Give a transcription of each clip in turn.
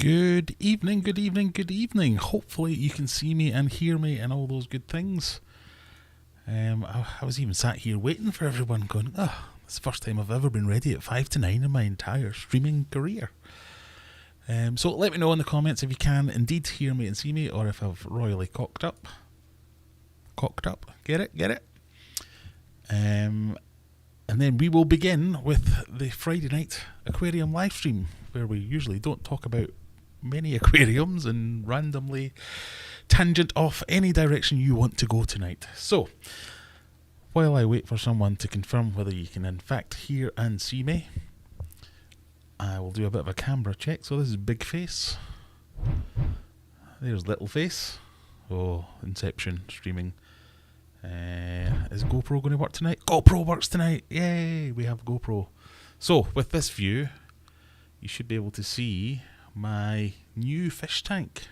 Good evening, good evening, good evening. Hopefully you can see me and hear me and all those good things. I was even sat here waiting for everyone going, it's the first time I've ever been ready at 5 to 9 in my entire streaming career. So let me know in the comments if you can indeed hear me and see me, or if I've royally cocked up. Get it? And then we will begin with the Friday night Aquarium Livestream, where we usually don't talk about many aquariums and randomly tangent off any direction you want to go tonight. So, while I wait for someone to confirm whether you can in fact hear and see me, I will do a bit of a camera check. So this is big face. There's little face. Oh, Inception streaming. Is GoPro going to work tonight? GoPro works tonight! Yay! We have GoPro. So, with this view, you should be able to see my new fish tank.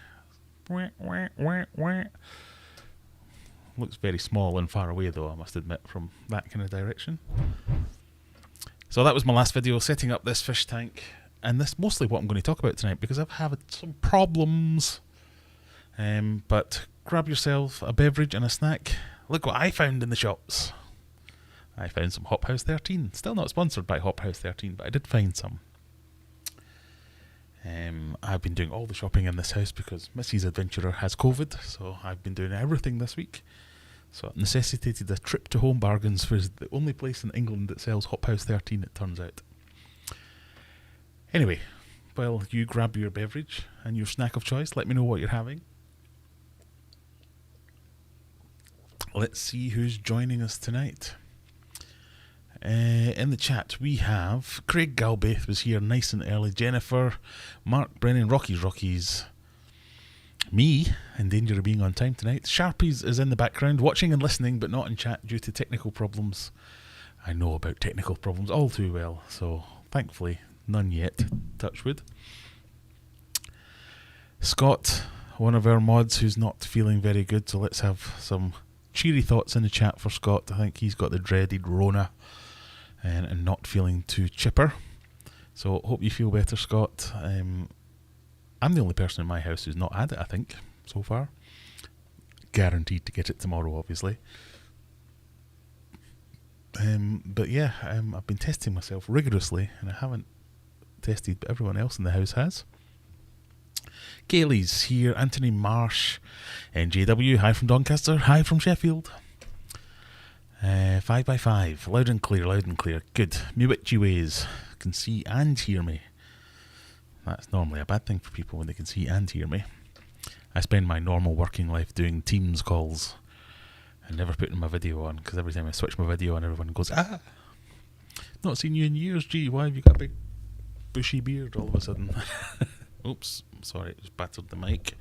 Looks very small and far away though, I must admit, from that kind of direction. So that was my last video, setting up this fish tank. And that's mostly what I'm going to talk about tonight, because I've had some problems. But grab yourself a beverage and a snack. Look what I found in the shops. I found some Hop House 13. Still not sponsored by Hop House 13, but I did find some. I've been doing all the shopping in this house because Mrs. Adventurer has COVID, so I've been doing everything this week. So it necessitated a trip to Home Bargains, which is the only place in England that sells Hop House 13, it turns out. Anyway, while you grab your beverage and your snack of choice, let me know what you're having. Let's see who's joining us tonight. In the chat we have Craig Galbraith was here nice and early, Jennifer, Mark Brennan, Rockies, me, in danger of being on time tonight. Sharpies is in the background, watching and listening, but not in chat due to technical problems. I know about technical problems all too well, so thankfully none yet, touch wood. Scott, one of our mods who's not feeling very good, so let's have some cheery thoughts in the chat for Scott. I think he's got the dreaded Rona and not feeling too chipper. So hope you feel better, Scott. I'm the only person in my house who's not had it, I think, so far. Guaranteed to get it tomorrow, obviously. But yeah, I've been testing myself rigorously, and I haven't tested, but everyone else in the house has. Kaylee's here, Anthony Marsh, NJW, hi from Doncaster, hi from Sheffield. 5x5, loud and clear, good. Me witchy ways, can see and hear me. That's normally a bad thing for people when they can see and hear me. I spend my normal working life doing Teams calls and never putting my video on, because every time I switch my video on, everyone goes, not seen you in years, gee, why have you got a big bushy beard all of a sudden? Oops, sorry, it just battered the mic.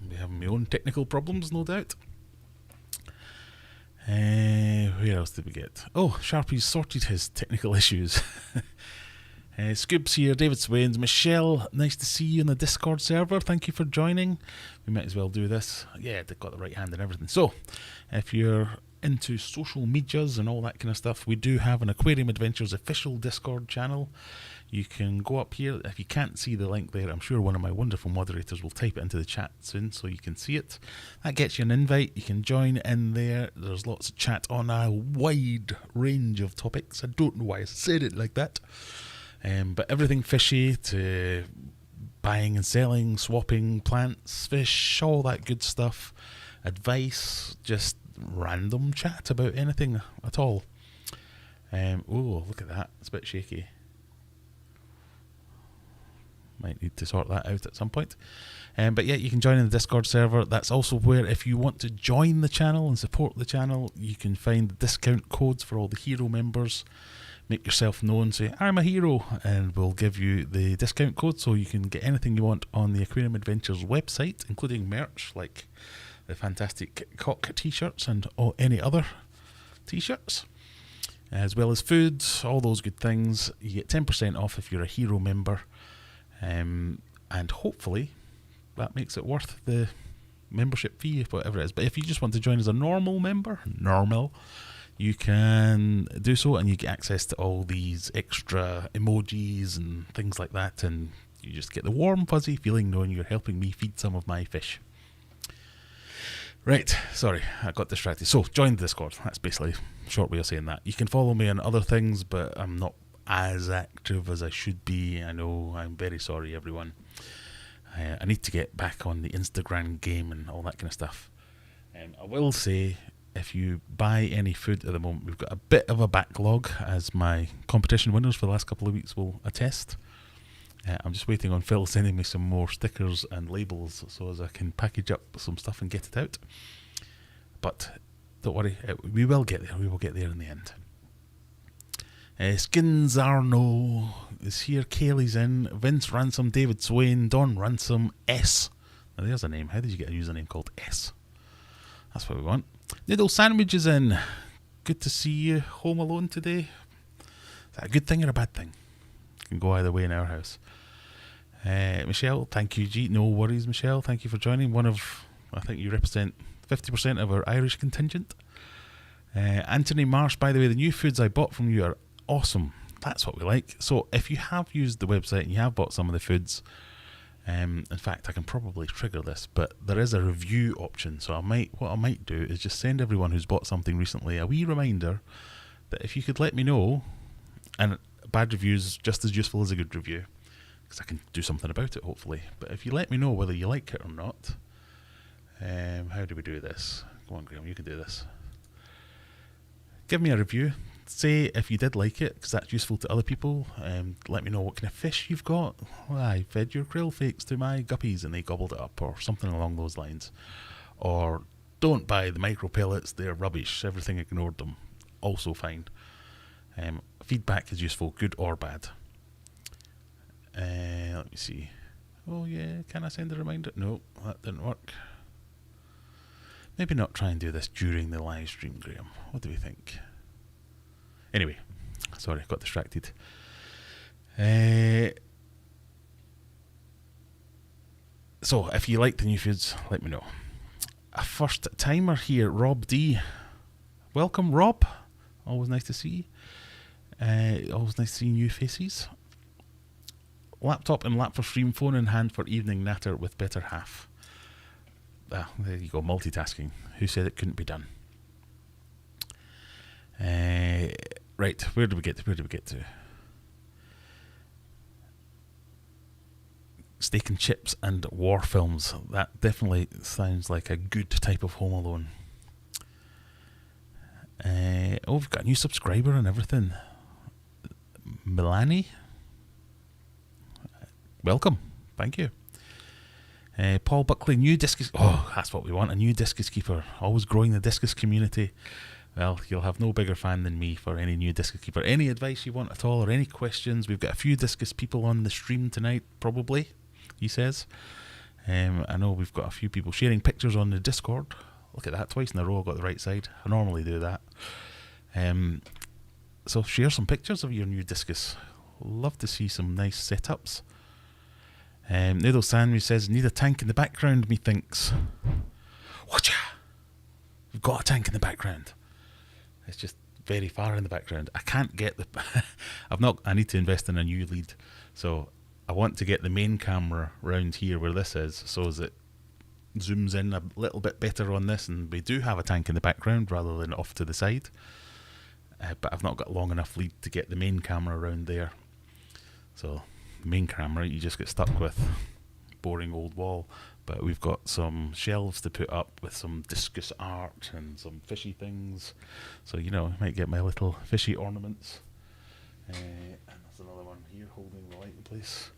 I'll be having my own technical problems, no doubt. Where else did we get? Oh, Sharpie's sorted his technical issues. Scoob's here, David Swains, Michelle, nice to see you in the Discord server. Thank you for joining. We might as well do this. Yeah, they've got the right hand and everything. So, if you're into social medias and all that kind of stuff, we do have an Aquarium Adventures official Discord channel. You can go up here. If you can't see the link there, I'm sure one of my wonderful moderators will type it into the chat soon so you can see it. That gets you an invite. You can join in there. There's lots of chat on a wide range of topics. I don't know why I said it like that. But everything fishy to buying and selling, swapping plants, fish, all that good stuff. Advice, just random chat about anything at all. Oh, look at that. It's a bit shaky. Might need to sort that out at some point. But yeah, you can join in the Discord server. That's also where, if you want to join the channel and support the channel, you can find the discount codes for all the hero members. Make yourself known, say, I'm a hero, and we'll give you the discount code so you can get anything you want on the Aquarium Adventures website, including merch like the fantastic cock t-shirts and any other t-shirts, as well as food, all those good things. You get 10% off if you're a hero member. And hopefully that makes it worth the membership fee, whatever it is. But if you just want to join as a normal member, you can do so, and you get access to all these extra emojis and things like that, and You just get the warm, fuzzy feeling knowing you're helping me feed some of my fish. Right, sorry, I got distracted. So, join the Discord. That's basically a short way of saying that. You can follow me on other things, but I'm not as active as I should be. I know, I'm very sorry, everyone. I need to get back on the Instagram game and all that kind of stuff. I will say, if you buy any food at the moment, we've got a bit of a backlog, as my competition winners for the last couple of weeks will attest. I'm just waiting on Phil sending me some more stickers and labels so as I can package up some stuff and get it out. But don't worry, we will get there. We will get there in the end. Skins Arno is here. Kaylee's in. Vince Ransom, David Swain, Don Ransom, S. Now there's a name. How did you get a username called S? That's what we want. Noodle Sandwich is in. Good to see you home alone today. Is that a good thing or a bad thing? Can go either way in our house. Michelle, thank you, G. No worries, Michelle. Thank you for joining. I think you represent 50% of our Irish contingent. Anthony Marsh, by the way, the new foods I bought from you are awesome. That's what we like. So if you have used the website and you have bought some of the foods, in fact, I can probably trigger this, but there is a review option. So what I might do is just send everyone who's bought something recently a wee reminder that if you could let me know, and a bad review is just as useful as a good review, because I can do something about it, hopefully. But if you let me know whether you like it or not, how do we do this? Go on, Graham, you can do this. Give me a review. Say if you did like it, because that's useful to other people. Let me know what kind of fish you've got. Well, I fed your krill flakes to my guppies and they gobbled it up, or something along those lines. Or don't buy the micro pellets, they're rubbish. Everything ignored them. Also fine. Feedback is useful, good or bad. Let me see. Oh yeah, can I send a reminder? No, that didn't work. Maybe not try and do this during the live stream, Graham. What do we think? Anyway, sorry, got distracted. So, if you like the new foods, let me know. A first timer here, Rob D. Welcome, Rob. Always nice to see you. Always nice to see new faces. Laptop and lap for stream, phone in hand for evening natter with better half. There you go, multitasking. Who said it couldn't be done? Right, where do we get to? Steak and chips and war films. That definitely sounds like a good type of Home Alone. We've got a new subscriber and everything. Milani. Welcome. Thank you. Paul Buckley, new discus. Oh, that's what we want, a new discus keeper. Always growing the discus community. Well, you'll have no bigger fan than me for any new discus keeper. Any advice you want at all, or any questions? We've got a few discus people on the stream tonight, probably, he says. I know we've got a few people sharing pictures on the Discord. Look at that, twice in a row I got the right side. I normally do that. So share some pictures of your new discus. Love to see some nice setups. Noodle Sandwich says, need a tank in the background, methinks. Watcha! We've got a tank in the background. It's just very far in the background. I can't get the... I need to invest in a new lead. So I want to get the main camera round here where this is, so as it zooms in a little bit better on this, and we do have a tank in the background rather than off to the side. But I've not got long enough lead to get the main camera around there. So the main camera, you just get stuck with boring old wall. But we've got some shelves to put up with some discus art and some fishy things. So, you know, I might get my little fishy ornaments. And there's another one here holding the light in place.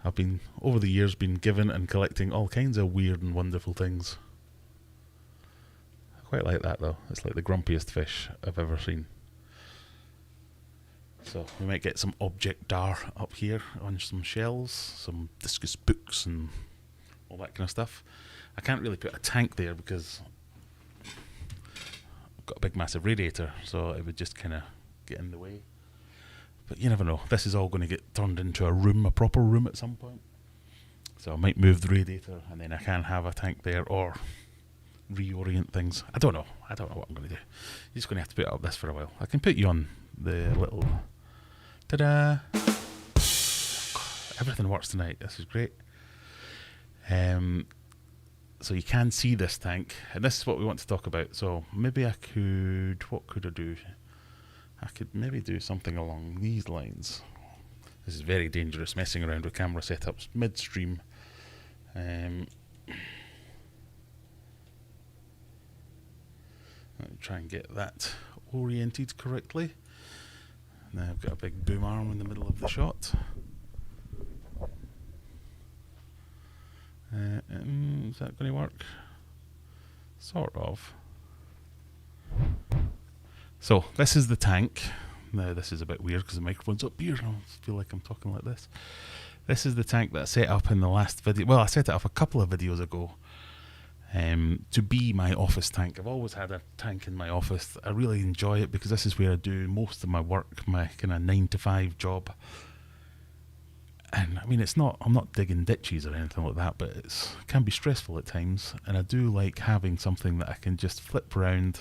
I've been, over the years, been given and collecting all kinds of weird and wonderful things. I quite like that, though. It's like the grumpiest fish I've ever seen. So we might get some object dar up here on some shelves, some discus books and all that kind of stuff. I can't really put a tank there because I've got a big massive radiator, so it would just kind of get in the way. But you never know. This is all going to get turned into a room, a proper room at some point. So I might move the radiator and then I can have a tank there, or reorient things. I don't know what I'm going to do. You're just going to have to put up this for a while. I can put you on the little... Ta-da! everything works tonight. This is great. So you can see this tank, and this is what we want to talk about. So maybe what could I do? I could maybe do something along these lines. This is very dangerous, messing around with camera setups midstream. Let me try and get that oriented correctly. Now I've got a big boom arm in the middle of the shot. Is that going to work? Sort of. So this is the tank. Now this is a bit weird because the microphone's up here. I feel like I'm talking like this. This is the tank that I set up in the last video. Well, I set it up a couple of videos ago to be my office tank. I've always had a tank in my office. I really enjoy it because this is where I do most of my work, my kind of 9 to 5 job. And I mean, I'm not digging ditches or anything like that, but it can be stressful at times. And I do like having something that I can just flip around,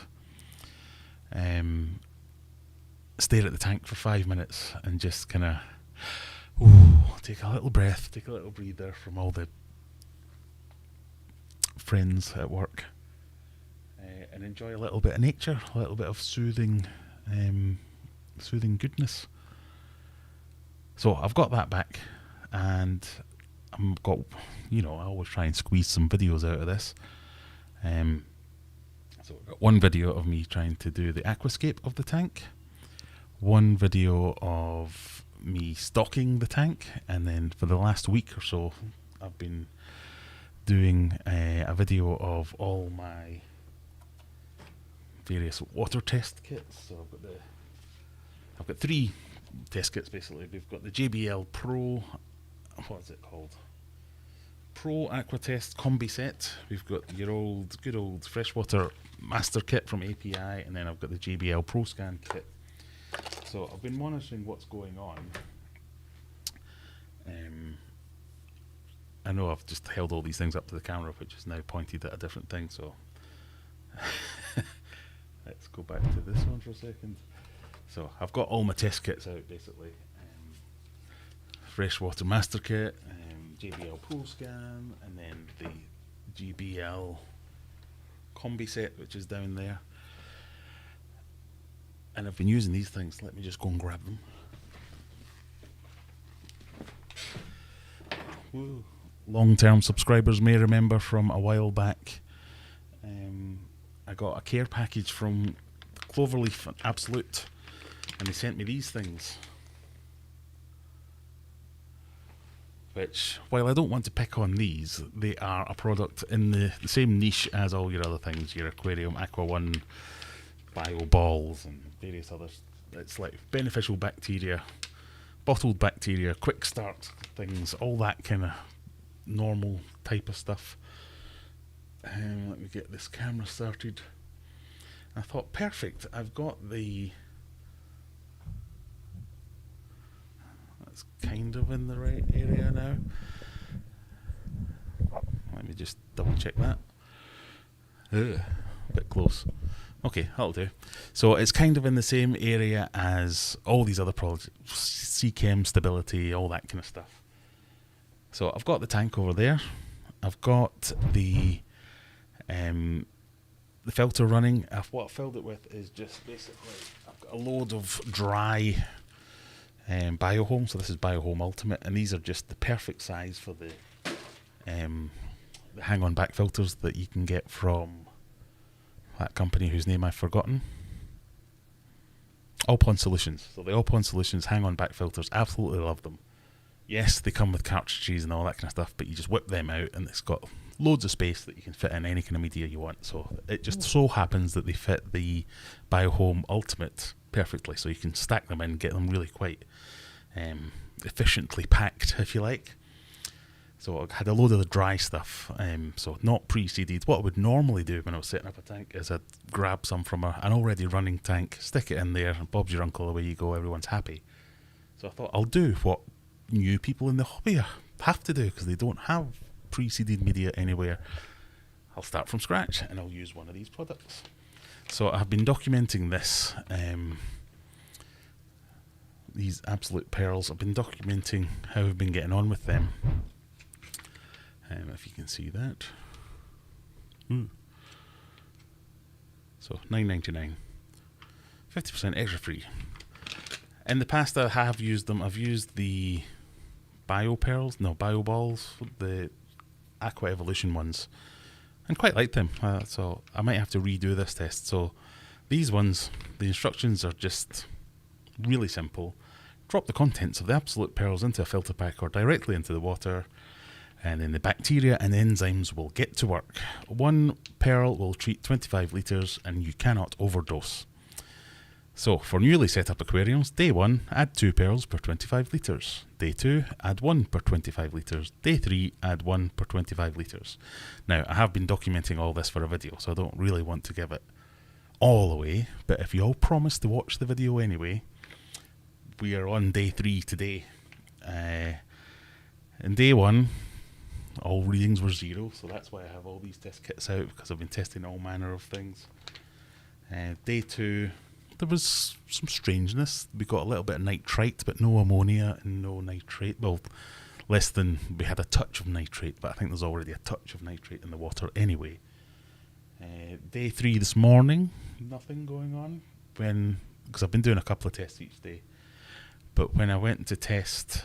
stare at the tank for 5 minutes and just kind of take a little breath, take a little breather from all the friends at work, and enjoy a little bit of nature, a little bit of soothing goodness. So I've got that back, and I always try and squeeze some videos out of this. So I've got one video of me trying to do the aquascape of the tank, one video of me stocking the tank, and then for the last week or so I've been doing a video of all my various water test kits. So I've got 3 test kits basically. We've got the JBL Pro, what is it called? Pro Aqua Test Combi Set. We've got your good old freshwater master kit from API, and then I've got the JBL Pro Scan kit. So I've been monitoring what's going on. I know I've just held all these things up to the camera, which is now pointed at a different thing, so let's go back to this one for a second. So I've got all my test kits out basically. Freshwater Master Kit, JBL Pro Scan, and then the JBL Combi Set, which is down there. And I've been using these things. Let me just go and grab them. Woo. Long-term subscribers may remember from a while back, I got a care package from Cloverleaf Absolute, and they sent me these things, which, while I don't want to pick on these, they are a product in the same niche as all your other things, your Aquarium, Aqua One, Bio Balls, and various others. It's like beneficial bacteria, bottled bacteria, quick start things, all that kind of normal type of stuff. Let me get this camera started. I thought, perfect, I've got that's kind of in the right area now. Let me just double check that. A bit close. Okay, that'll do. So it's kind of in the same area as all these other products, C-Chem, stability, all that kind of stuff. So I've got the tank over there. I've got the filter running. What I've filled it with is just basically, I've got a load of dry Biohome. So this is Biohome Ultimate, and these are just the perfect size for the hang-on back filters that you can get from that company whose name I've forgotten. Allpond Solutions. So the Allpond Solutions hang-on back filters, absolutely love them. Yes, they come with cartridges and all that kind of stuff, but you just whip them out and it's got loads of space that you can fit in any kind of media you want. So it just so happens that they fit the Biohome Ultimate perfectly, so you can stack them in, get them really quite efficiently packed, if you like. So I had a load of the dry stuff, so not pre-seeded. What I would normally do when I was setting up a tank is I'd grab some from an already running tank, stick it in there, and Bob's your uncle, away you go, everyone's happy. So I thought I'll do what new people in the hobby have to do, because they don't have pre-seeded media anywhere. I'll start from scratch and I'll use one of these products. So I've been documenting this these absolute pearls. I've been documenting how I've been getting on with them. If you can see that. So $9.99, 50% extra free. In the past, I have used them. I've used the bio balls, the Aqua Evolution ones, and quite liked them. So I might have to redo this test. So these ones, the instructions are just really simple. Drop the contents of the absolute pearls into a filter pack or directly into the water, and then the bacteria and enzymes will get to work. One pearl will treat 25 litres and you cannot overdose. So for newly set up aquariums, day 1, add 2 pearls per 25 litres. Day 2, add 1 per 25 litres. Day 3, add 1 per 25 litres. Now, I have been documenting all this for a video, so I don't really want to give it all away, but if you all promise to watch the video anyway, we are on day 3 today. In day 1, all readings were 0, so that's why I have all these test kits out, because I've been testing all manner of things. Day 2, there was some strangeness. We got a little bit of nitrite, but no ammonia and no nitrate. Well, less than, we had a touch of nitrate, but I think there's already a touch of nitrate in the water anyway. Day 3 this morning, nothing going on, because I've been doing a couple of tests each day. But when I went to test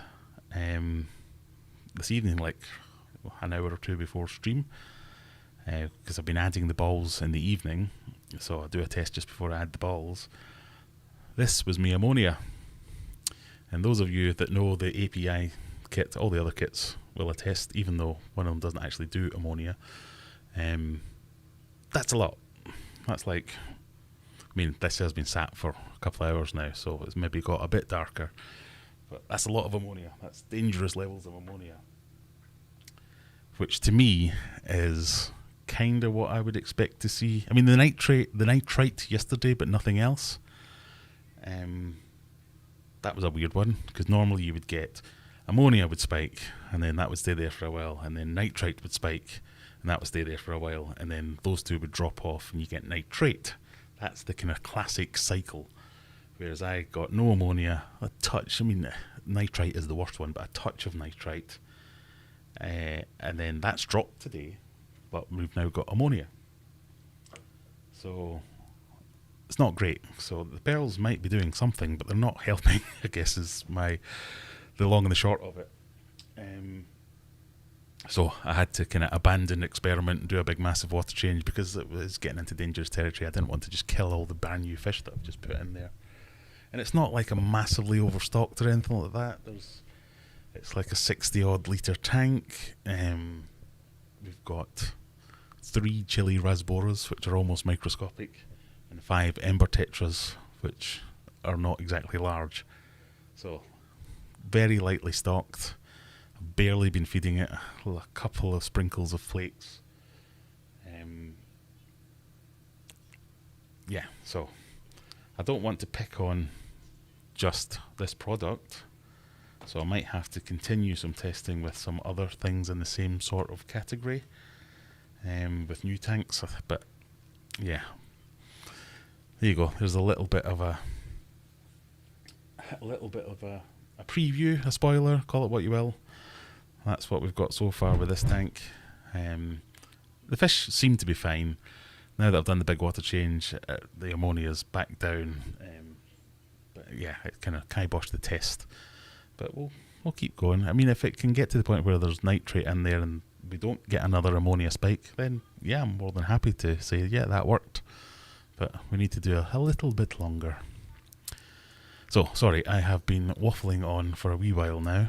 this evening, like an hour or two before stream, because I've been adding the balls in the evening, so I do a test just before I add the balls. This was me ammonia. And those of you that know the API kit, all the other kits will attest, even though one of them doesn't actually do ammonia. That's a lot. That's like, I mean, this has been sat for a couple of hours now, so it's maybe got a bit darker. But that's a lot of ammonia. That's dangerous levels of ammonia. Which to me is kind of what I would expect to see. I mean, the nitrite yesterday, but nothing else. That was a weird one, because normally you would get ammonia would spike, and then that would stay there for a while, and then nitrite would spike, and that would stay there for a while, and then those two would drop off, and you get nitrate. That's the kind of classic cycle. Whereas I got no ammonia, a touch. I mean, nitrite is the worst one, but a touch of nitrite. And then that's dropped today, but we've now got ammonia. So it's not great. So the pearls might be doing something, but they're not helping, I guess, is the long and the short of it. So I had to kind of abandon the experiment and do a big massive water change, because it was getting into dangerous territory. I didn't want to just kill all the brand new fish that I've just put in there. And it's not like I'm massively overstocked or anything like that. It's like a 60 odd litre tank. We've got 3 chili rasboras, which are almost microscopic, and 5 ember tetras, which are not exactly large. So very lightly stocked. I've barely been feeding it. A couple of sprinkles of flakes. Yeah, so I don't want to pick on just this product, so I might have to continue some testing with some other things in the same sort of category, with new tanks. But yeah, there you go. There's a little bit of a preview, a spoiler, call it what you will. That's what we've got so far with this tank. The fish seem to be fine. Now that I've done the big water change, the ammonia's back down. But yeah, it kind of kiboshed the test. But we'll keep going. I mean, if it can get to the point where there's nitrate in there and we don't get another ammonia spike, then yeah, I'm more than happy to say, yeah, that worked. But we need to do a little bit longer. So, sorry, I have been waffling on for a wee while now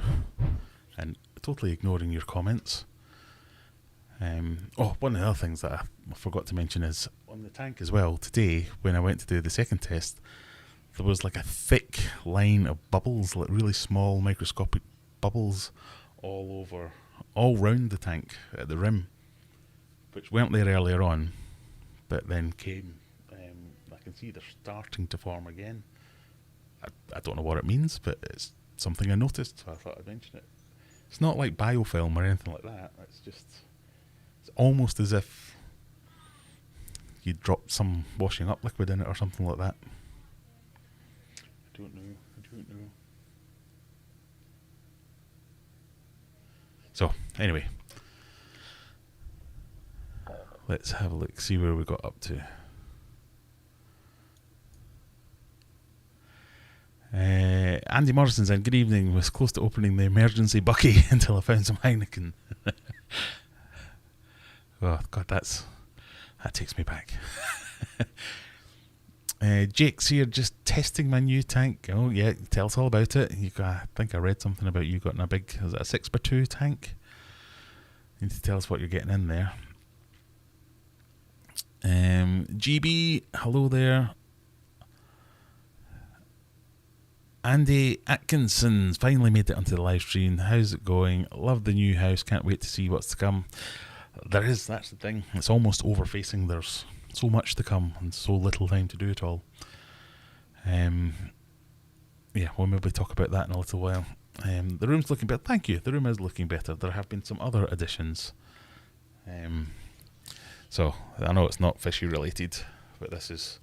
and totally ignoring your comments. One of the other things that I forgot to mention is on the tank as well. Today, when I went to do the second test, there was like a thick line of bubbles, like really small microscopic bubbles all round the tank at the rim, which weren't there earlier on, but then came. I can see they're starting to form again. I don't know what it means, but it's something I noticed, so I thought I'd mention it. It's not like biofilm or anything like that. It's almost as if you dropped some washing up liquid in it or something like that. I don't know. So, anyway. Let's have a look, see where we got up to. Andy Morrison said, good evening, was close to opening the emergency bucky until I found some Heineken. Oh, God, that takes me back. Jake's here just testing my new tank. Oh, yeah, tell us all about it. I think I read something about you getting a big, is it a 6x2 tank? You need to tell us what you're getting in there. GB, hello there. Andy Atkinson's finally made it onto the live stream. How's it going? Love the new house. Can't wait to see what's to come. That's the thing. It's almost overfacing. There's so much to come and so little time to do it all. Yeah, we'll maybe talk about that in a little while. The room's looking better. Thank you. The room is looking better. There have been some other additions. So, I know it's not Fishy related, but this is...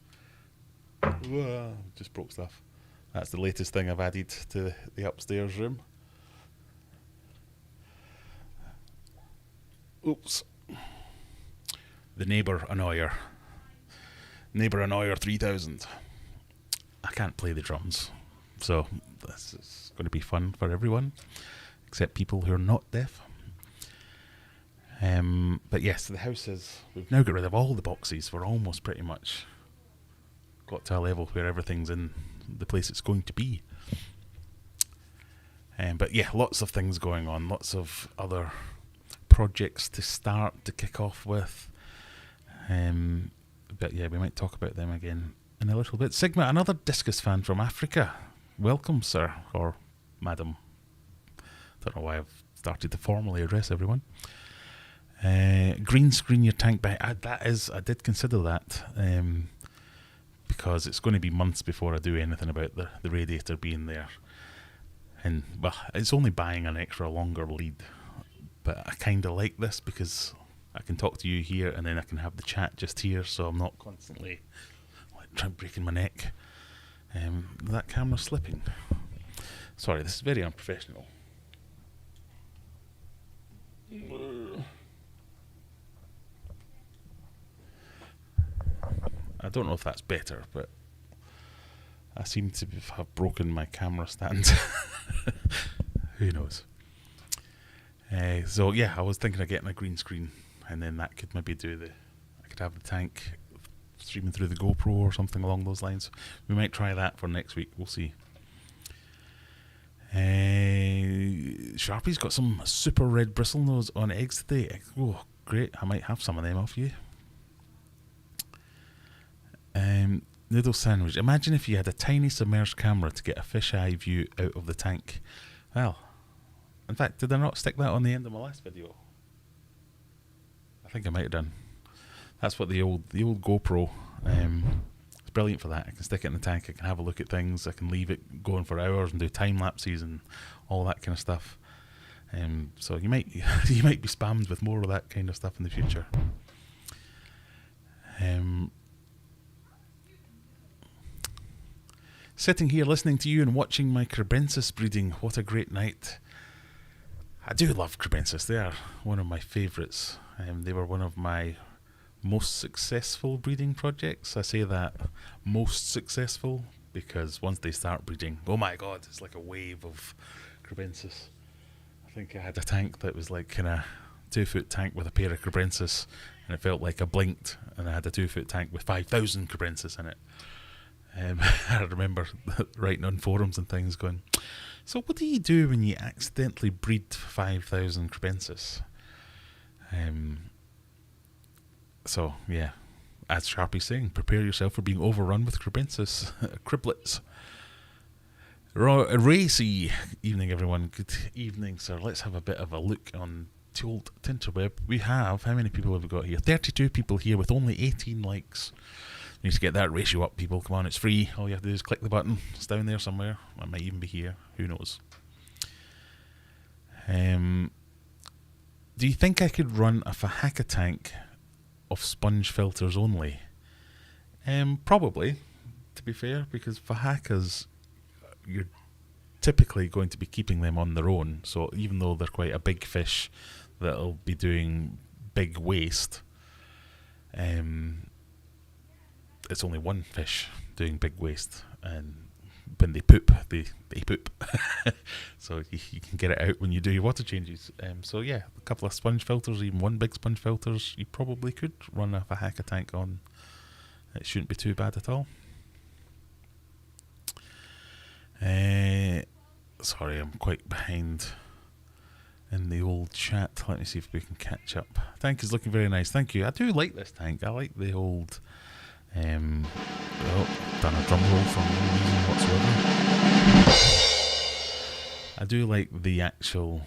Whoa, just broke stuff. That's the latest thing I've added to the upstairs room. Oops. The Neighbour Annoyer. Neighbour Annoyer 3000. I can't play the drums, so this is going to be fun for everyone, except people who are not deaf. But yes, the house is... We've now got rid of all the boxes. We're almost pretty much got to a level where everything's in the place it's going to be. But yeah, lots of things going on. Lots of other projects to start, to kick off with. But yeah, we might talk about them again in a little bit. Sigma, another Discus fan from Africa. Welcome, sir, or madam. Don't know why I've started to formally address everyone. Green screen your tank by... I did consider that, because it's going to be months before I do anything about the radiator being there. And, well, it's only buying an extra longer lead. But I kind of like this because I can talk to you here and then I can have the chat just here, so I'm not constantly breaking my neck. That camera's slipping. Sorry, this is very unprofessional. I don't know if that's better, but I seem to have broken my camera stand. Who knows? So yeah, I was thinking of getting a green screen, and then that could maybe I could have the tank streaming through the GoPro or something along those lines. We might try that for next week. We'll see. Sharpie's got some super red bristlenose on eggs today. Oh, great! I might have some of them off you. Noodle sandwich. Imagine if you had a tiny submerged camera to get a fisheye view out of the tank. Well, in fact, did I not stick that on the end of my last video? I think I might have done. That's what the old GoPro. It's brilliant for that. I can stick it in the tank. I can have a look at things. I can leave it going for hours and do time lapses and all that kind of stuff. So you might be spammed with more of that kind of stuff in the future. Sitting here listening to you and watching my Crebensis breeding. What a great night. I do love Crebensis. They are one of my favourites. They were one of my most successful breeding projects. I say that most successful because once they start breeding, oh my god, it's like a wave of Crebensis. I think I had a tank that was like kind of 2-foot tank with a pair of Crebensis, and it felt like I blinked and I had a 2-foot tank with 5,000 Crebensis in it. I remember writing on forums and things going, so what do you do when you accidentally breed 5,000 Crebensis? So yeah, as Sharpie's saying, prepare yourself for being overrun with Crebensis criblets. Racy evening, everyone. Good evening, sir. Let's have a bit of a look on the old Tinterweb. We have, how many people have we got here? 32 people here with only 18 likes. Need to get that ratio up, people. Come on, it's free. All you have to do is click the button. It's down there somewhere. It might even be here. Who knows? Do you think I could run a Fahaka tank of sponge filters only? Probably, to be fair, because Fahakas, you're typically going to be keeping them on their own. So even though they're quite a big fish that'll be doing big waste, it's only one fish doing big waste, and when they poop, they poop. So you can get it out when you do your water changes. So yeah, a couple of sponge filters, even one big sponge filters, you probably could run a Fahaka tank on. It shouldn't be too bad at all. Sorry, I'm quite behind in the old chat. Let me see if we can catch up. Tank is looking very nice. Thank you. I do like this tank. I like the old... done a drum roll for no reason whatsoever. I do like the actual...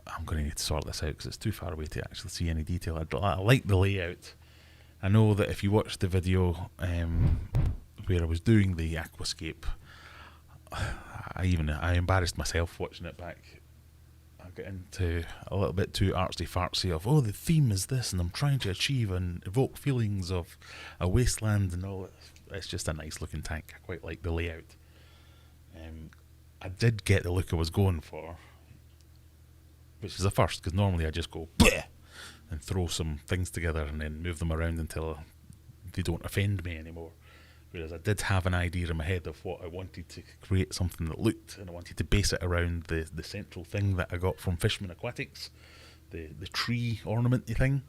I'm going to need to sort this out because it's too far away to actually see any detail. I like the layout. I know that if you watch the video where I was doing the aquascape, I embarrassed myself watching it back. I got into a little bit too artsy-fartsy of, the theme is this, and I'm trying to achieve and evoke feelings of a wasteland and all. It's just a nice looking tank. I quite like the layout. I did get the look I was going for, which is a first, because normally I just go bleh and throw some things together and then move them around until they don't offend me anymore. Whereas I did have an idea in my head of what I wanted to create, something that looked, and I wanted to base it around the central thing that I got from Fishman Aquatics, the tree ornamenty thing.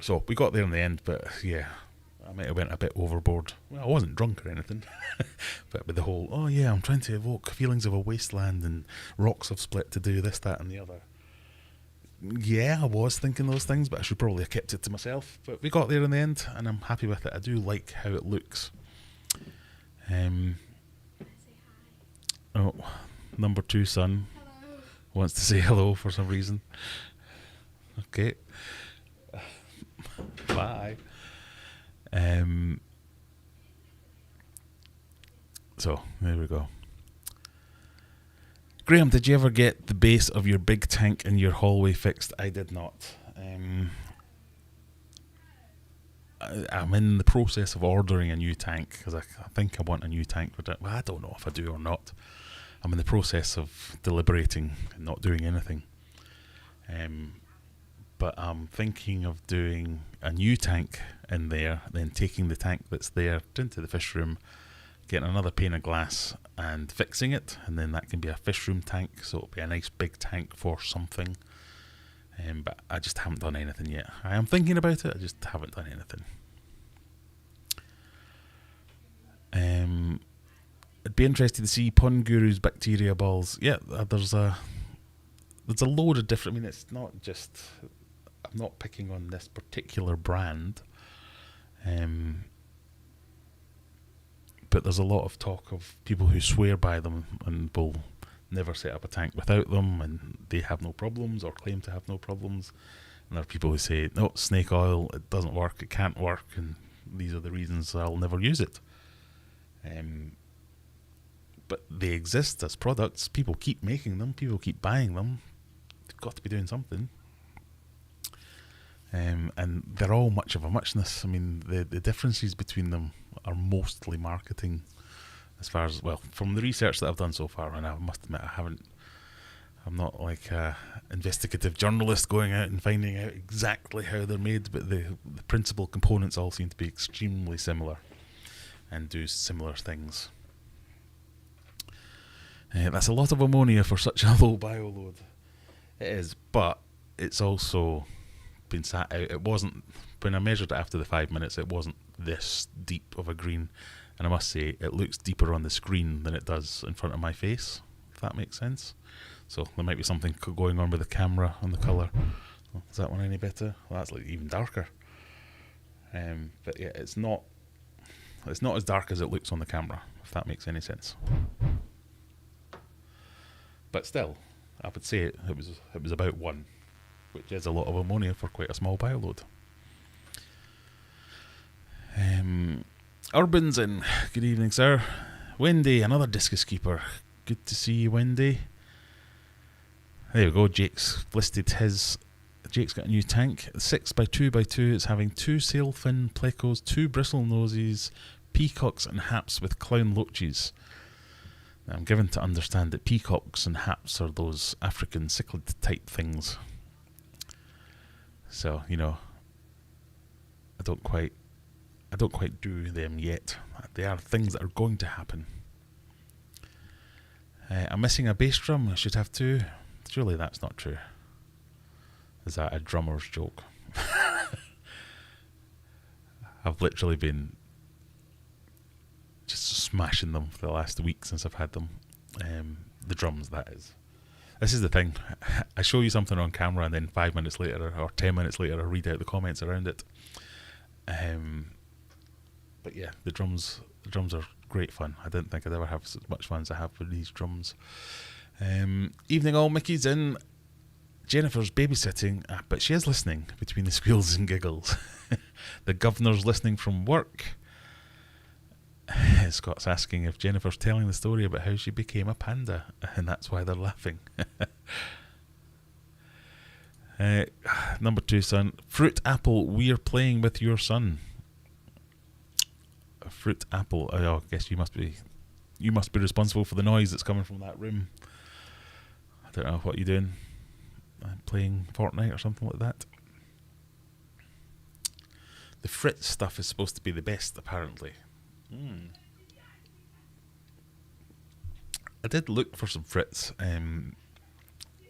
So we got there in the end, but yeah, I might have went a bit overboard. Well, I wasn't drunk or anything, but with the whole, I'm trying to evoke feelings of a wasteland and rocks have split to do this, that and the other. Yeah, I was thinking those things, but I should probably have kept it to myself. But we got there in the end, and I'm happy with it. I do like how it looks. Number 2 son wants to say hello for some reason. Okay. Bye. So, there we go. Graham, did you ever get the base of your big tank in your hallway fixed? I did not. I'm in the process of ordering a new tank because I think I want a new tank. But I don't know if I do or not. I'm in the process of deliberating and not doing anything. But I'm thinking of doing a new tank in there, then taking the tank that's there into the fish room, getting another pane of glass and fixing it, and then that can be a fish room tank, so it'll be a nice big tank for something. But I just haven't done anything yet. I am thinking about it, I just haven't done anything. I'd be interested to see Pond Guru's bacteria balls. Yeah, there's a load of different... I mean, it's not just... I'm not picking on this particular brand. But there's a lot of talk of people who swear by them and will never set up a tank without them, and they have no problems or claim to have no problems. And there are people who say, no, snake oil, it doesn't work, it can't work, and these are the reasons I'll never use it. But they exist as products. People keep making them, people keep buying them. They've got to be doing something. And they're all much of a muchness. I mean, the differences between them are mostly marketing, as far as, well, from the research that I've done so far, and I must admit I'm not like a investigative journalist going out and finding out exactly how they're made, but the principal components all seem to be extremely similar and do similar things. That's a lot of ammonia for such a low bioload. It is, but it's also been sat out. It wasn't, when I measured it after the 5 minutes, it wasn't this deep of a green, and I must say it looks deeper on the screen than it does in front of my face, if that makes sense. So there might be something going on with the camera and the colour. Is that one any better? Well, that's like even darker. But yeah, it's not as dark as it looks on the camera, if that makes any sense. But still, I would say it was about 1, which is a lot of ammonia for quite a small bioload. Urban's in. Good evening, sir. Wendy, another discus keeper. Good to see you, Wendy. There we go. Jake's listed his. Jake's got a new tank. 6x2x2. It's having 2 sail fin plecos, 2 bristle noses, Peacocks and haps with clown loaches. Now, I'm given to understand that peacocks and haps are those African cichlid type things. So, you know, I don't quite do them yet. They are things that are going to happen. I'm missing a bass drum. I should have two. Surely that's not true. Is that a drummer's joke? I've literally been just smashing them for the last week since I've had them. The drums, that is. This is the thing. I show you something on camera and then 5 minutes later or 10 minutes later I read out the comments around it. But yeah, the drums are great fun. I didn't think I'd ever have as much fun as I have with these drums. Evening all, Mickey's in. Jennifer's babysitting, but she is listening between the squeals and giggles. The governor's listening from work. Scott's asking if Jennifer's telling the story about how she became a panda, and that's why they're laughing. Number 2, son. Fruit apple, we're playing with your son. Fruit apple. Oh, I guess you must be responsible for the noise that's coming from that room. I don't know what you're doing. Playing Fortnite or something like that. The Fritz stuff is supposed to be the best, apparently. I did look for some Fritz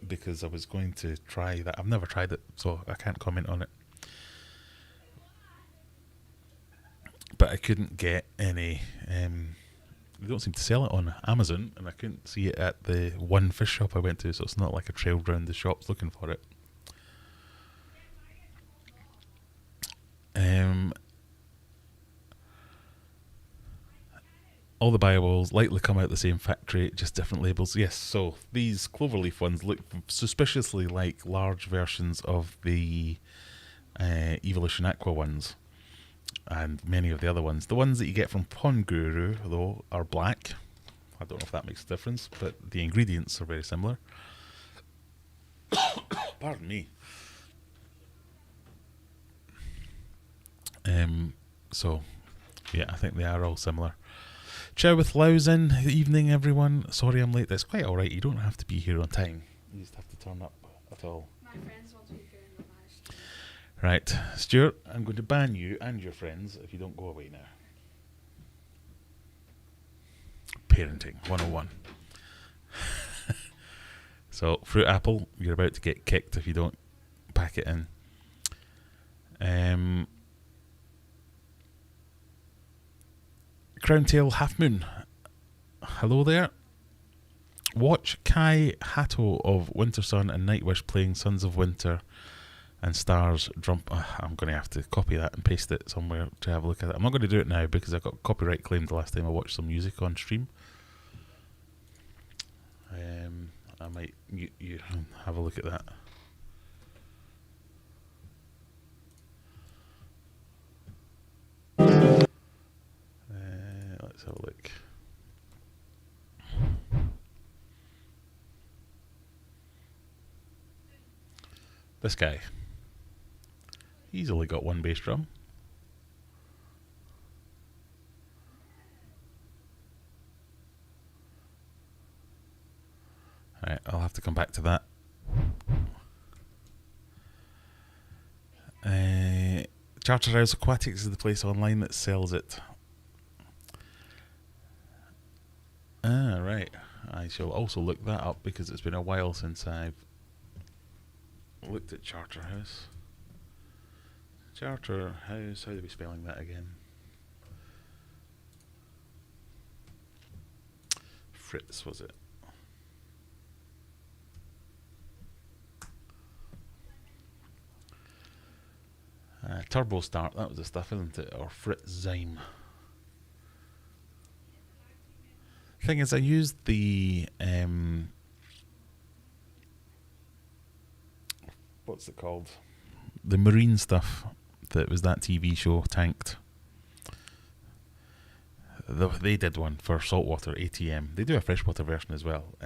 because I was going to try that. I've never tried it, so I can't comment on it. But I couldn't get any. They don't seem to sell it on Amazon, and I couldn't see it at the one fish shop I went to, so it's not like I trailed around the shops looking for it. All the bio-oils likely come out the same factory, just different labels. Yes, so these cloverleaf ones look suspiciously like large versions of the Evolution Aqua ones. And many of the other ones. The ones that you get from Pond Guru, though, are black. I don't know if that makes a difference, but the ingredients are very similar. Pardon me. So, yeah, I think they are all similar. Chow with Laos in. Good evening, everyone. Sorry I'm late. That's quite alright. You don't have to be here on time. You just have to turn up at all. My friends want to be here in the live stream. Right, Stuart, I'm going to ban you and your friends if you don't go away now. Parenting 101. So, fruit apple, you're about to get kicked if you don't pack it in. Crowntail Half Moon. Hello there. Watch Kai Hato of Winter Sun and Nightwish playing Sons of Winter and Stars drum. I'm going to have to copy that and paste it somewhere to have a look at it. I'm not going to do it now because I got copyright claimed the last time I watched some music on stream. I might you have a look at that. Let's have a look. This guy. He's only got one bass drum. Alright, I'll have to come back to that. Charterhouse Aquatics is the place online that sells it. Ah, right. I shall also look that up because it's been a while since I've looked at Charterhouse. Charterhouse, how do we spelling that again? Fritz, was it? Turbo Start, that was the stuff, isn't it? Or Fritz Zyme. Thing is, I used the what's it called? The marine stuff that was that TV show Tanked. They did one for saltwater ATM. They do a freshwater version as well. I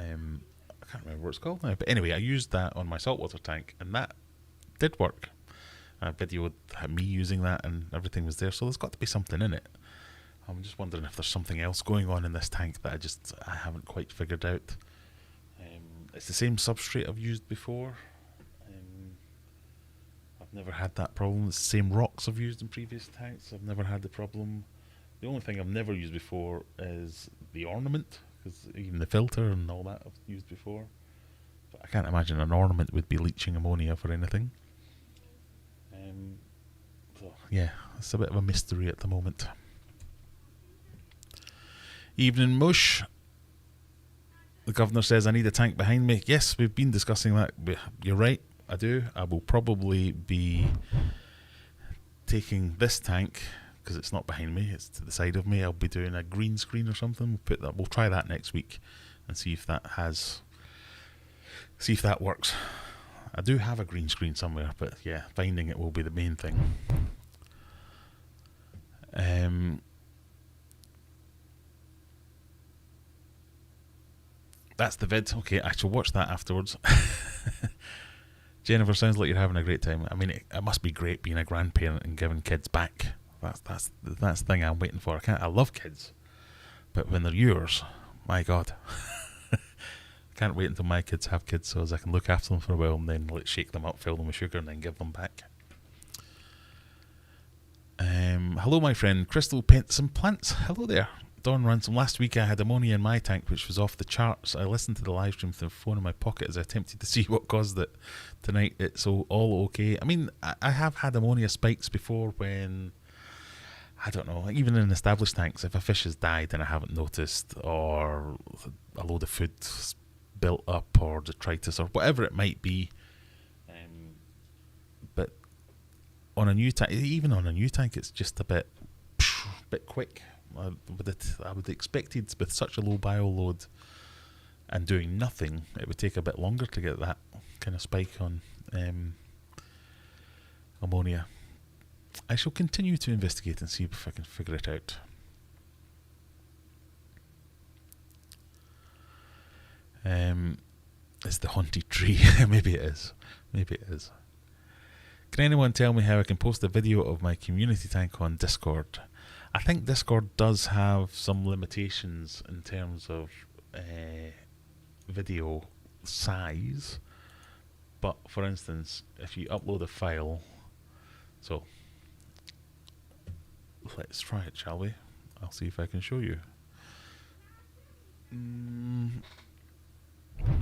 can't remember what it's called now, but anyway, I used that on my saltwater tank, and that did work. I videoed me using that, and everything was there. So there's got to be something in it. I'm just wondering if there's something else going on in this tank that I haven't quite figured out. It's the same substrate I've used before. I've never had that problem. It's the same rocks I've used in previous tanks. I've never had the problem. The only thing I've never used before is the ornament, because even the filter and all that I've used before. But I can't imagine an ornament would be leaching ammonia for anything. So yeah, it's a bit of a mystery at the moment. Evening Mush. The governor says I need a tank behind me. Yes, we've been discussing that. You're right, I do. I will probably be taking this tank, because it's not behind me, it's to the side of me. I'll be doing a green screen or something. We'll try that next week and see if that works. I do have a green screen somewhere, but yeah, finding it will be the main thing. That's the vid. Okay, I shall watch that afterwards. Jennifer, sounds like you're having a great time. I mean, it must be great being a grandparent and giving kids back. That's the thing I'm waiting for. I love kids, but when they're yours, my God. Can't wait until my kids have kids so as I can look after them for a while and then shake them up, fill them with sugar, and then give them back. Hello, my friend Crystal Paints and Plants. Hello there. Dawn Ransom. Last week I had ammonia in my tank, which was off the charts. I listened to the live stream with the phone in my pocket as I attempted to see what caused it. Tonight it's all okay. I mean, I have had ammonia spikes before when, I don't know, even in established tanks, if a fish has died and I haven't noticed, or a load of food built up, or detritus, or whatever it might be. But on a new tank, even on a new tank, it's just a bit quick. I would expected with such a low bio load and doing nothing, it would take a bit longer to get that kind of spike on ammonia. I shall continue to investigate and see if I can figure it out. It's the haunted tree. Maybe it is. Can anyone tell me how I can post a video of my community tank on Discord? I think Discord does have some limitations in terms of video size. But for instance, if you upload a file, so let's try it, shall we? I'll see if I can show you.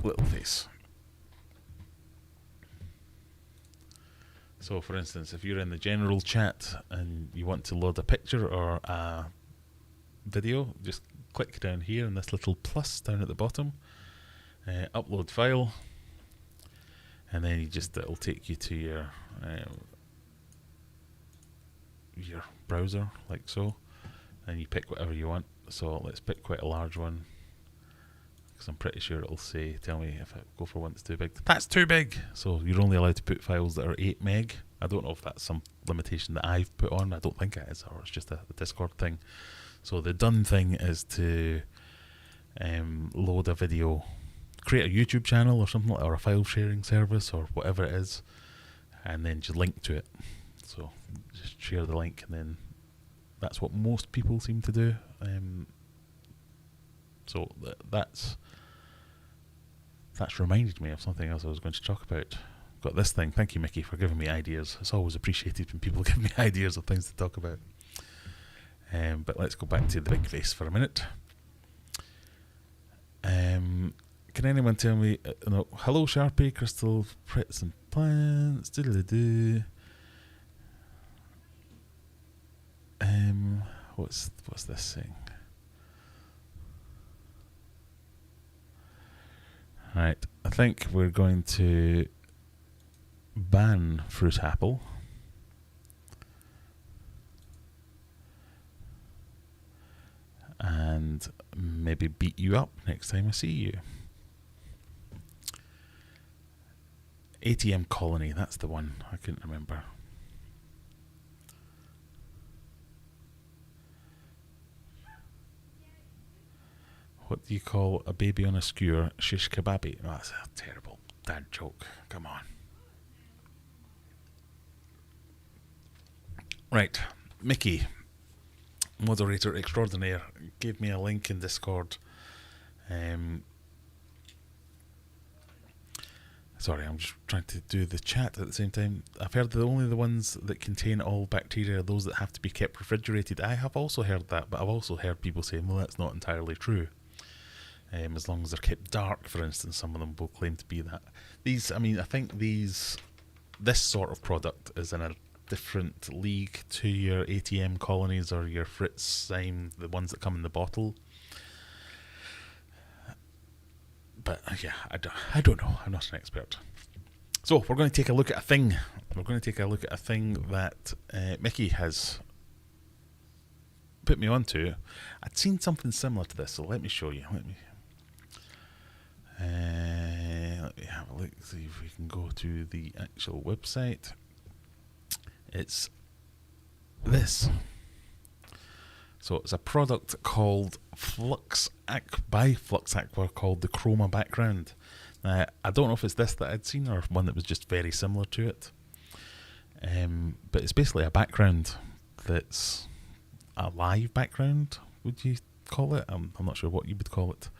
Little face. So for instance, if you're in the general chat and you want to load a picture or a video, just click down here in this little plus down at the bottom, upload file, and then it'll take you to your browser, like so, and you pick whatever you want. So let's pick quite a large one, because I'm pretty sure it'll tell me if I go for one that's too big. That's too big! So you're only allowed to put files that are 8 meg. I don't know if that's some limitation that I've put on. I don't think it is, or it's just a Discord thing. So the done thing is to load a video, create a YouTube channel or something, or a file sharing service or whatever it is, and then just link to it. So just share the link, and then that's what most people seem to do. So that's reminded me of something else I was going to talk about. Got this thing. Thank you, Mickey, for giving me ideas. It's always appreciated when people give me ideas of things to talk about. But let's go back to the big face for a minute. Can anyone tell me? No. Hello, Sharpie, Crystal, Pretts and Plants. Diddly-doo. What's this thing? Right, I think we're going to ban fruit apple. And maybe beat you up next time I see you. ATM Colony, that's the one. I couldn't remember. What do you call a baby on a skewer? Shish kebabi. Oh, that's a terrible dad joke. Come on. Right, Mickey. moderator extraordinaire, gave me a link in Discord. Sorry, I'm just trying to do the chat at the same time. I've heard that only the ones that contain all bacteria are those that have to be kept refrigerated. I have also heard that, but I've also heard people saying, well, that's not entirely true. As long as they're kept dark, for instance, some of them will claim to be that. I think this sort of product is in a different league to your ATM colonies or your Fritz, the ones that come in the bottle. But yeah, I don't know. I'm not an expert. So we're going to take a look at a thing. We're going to take a look at a thing that Mickey has put me onto. I'd seen something similar to this, so let me show you. Let me have a look, see if we can go to the actual website. It's this. So it's a product called by Flux Aqua called the Chroma Background. Now, I don't know if it's this that I'd seen or one that was just very similar to it. But it's basically a background that's a live background, would you call it? I'm not sure what you would call it.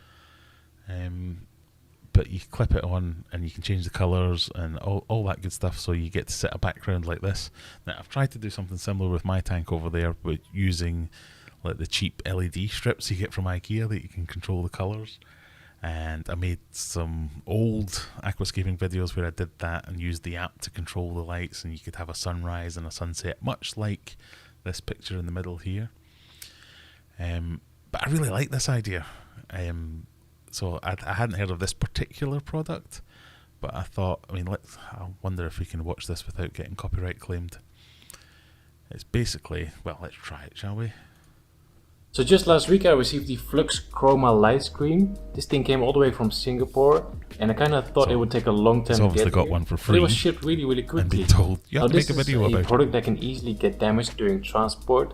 But you clip it on and you can change the colours and all that good stuff, so you get to set a background like this. Now, I've tried to do something similar with my tank over there, but using like the cheap LED strips you get from IKEA that you can control the colours. And I made some old aquascaping videos where I did that and used the app to control the lights, and you could have a sunrise and a sunset, much like this picture in the middle here. But I really like this idea. So I hadn't heard of this particular product, but I thought, I wonder if we can watch this without getting copyright claimed. It's basically, well, let's try it, shall we? So just last week I received the Flux Chroma light screen. This thing came all the way from Singapore, and I kind of thought it would take a long time to get obviously got here, one for but free. it was shipped really, really quickly. And being told you have to make a video about it. This is a product that can easily get damaged during transport,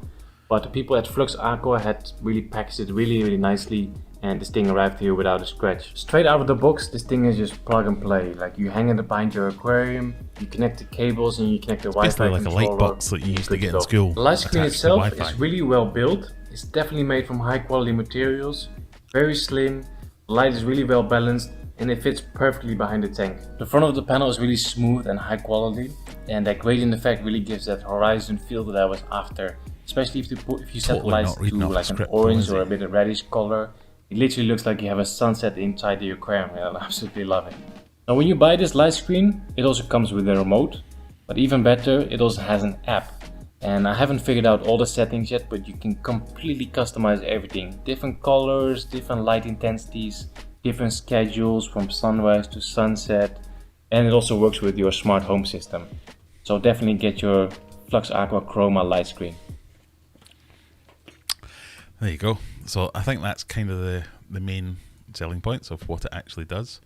but the people at Flux Aqua had really packaged it really, really nicely, and this thing arrived here without a scratch. Straight out of the box, this thing is just plug and play. Like, you hang it behind your aquarium, you connect the cables, and you connect the Wi-Fi controller. It's basically like a light box that you used to get in school. The light screen itself is really well built. It's definitely made from high quality materials, very slim, the light is really well balanced, and it fits perfectly behind the tank. The front of the panel is really smooth and high quality, and that gradient effect really gives that horizon feel that I was after. Especially if you set the lights to like an orange or a bit of reddish color, it literally looks like you have a sunset inside the aquarium, and I absolutely love it. Now when you buy this light screen, it also comes with a remote, but even better, it also has an app. And I haven't figured out all the settings yet, but you can completely customize everything. Different colors, different light intensities, different schedules from sunrise to sunset. And it also works with your smart home system. So definitely get your Flux Aqua Chroma light screen. There you go. So I think that's kind of the main selling points of what it actually does.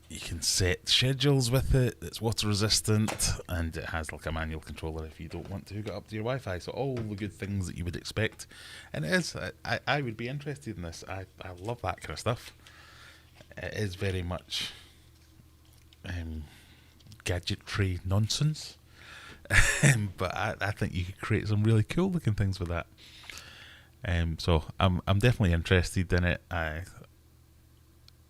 You can set schedules with it, it's water resistant, and it has like a manual controller if you don't want to hook it up to your Wi-Fi. So all the good things that you would expect. And it is, I would be interested in this. I love that kind of stuff. It is very much gadgetry nonsense. But I think you could create some really cool looking things with that. So I'm definitely interested in it.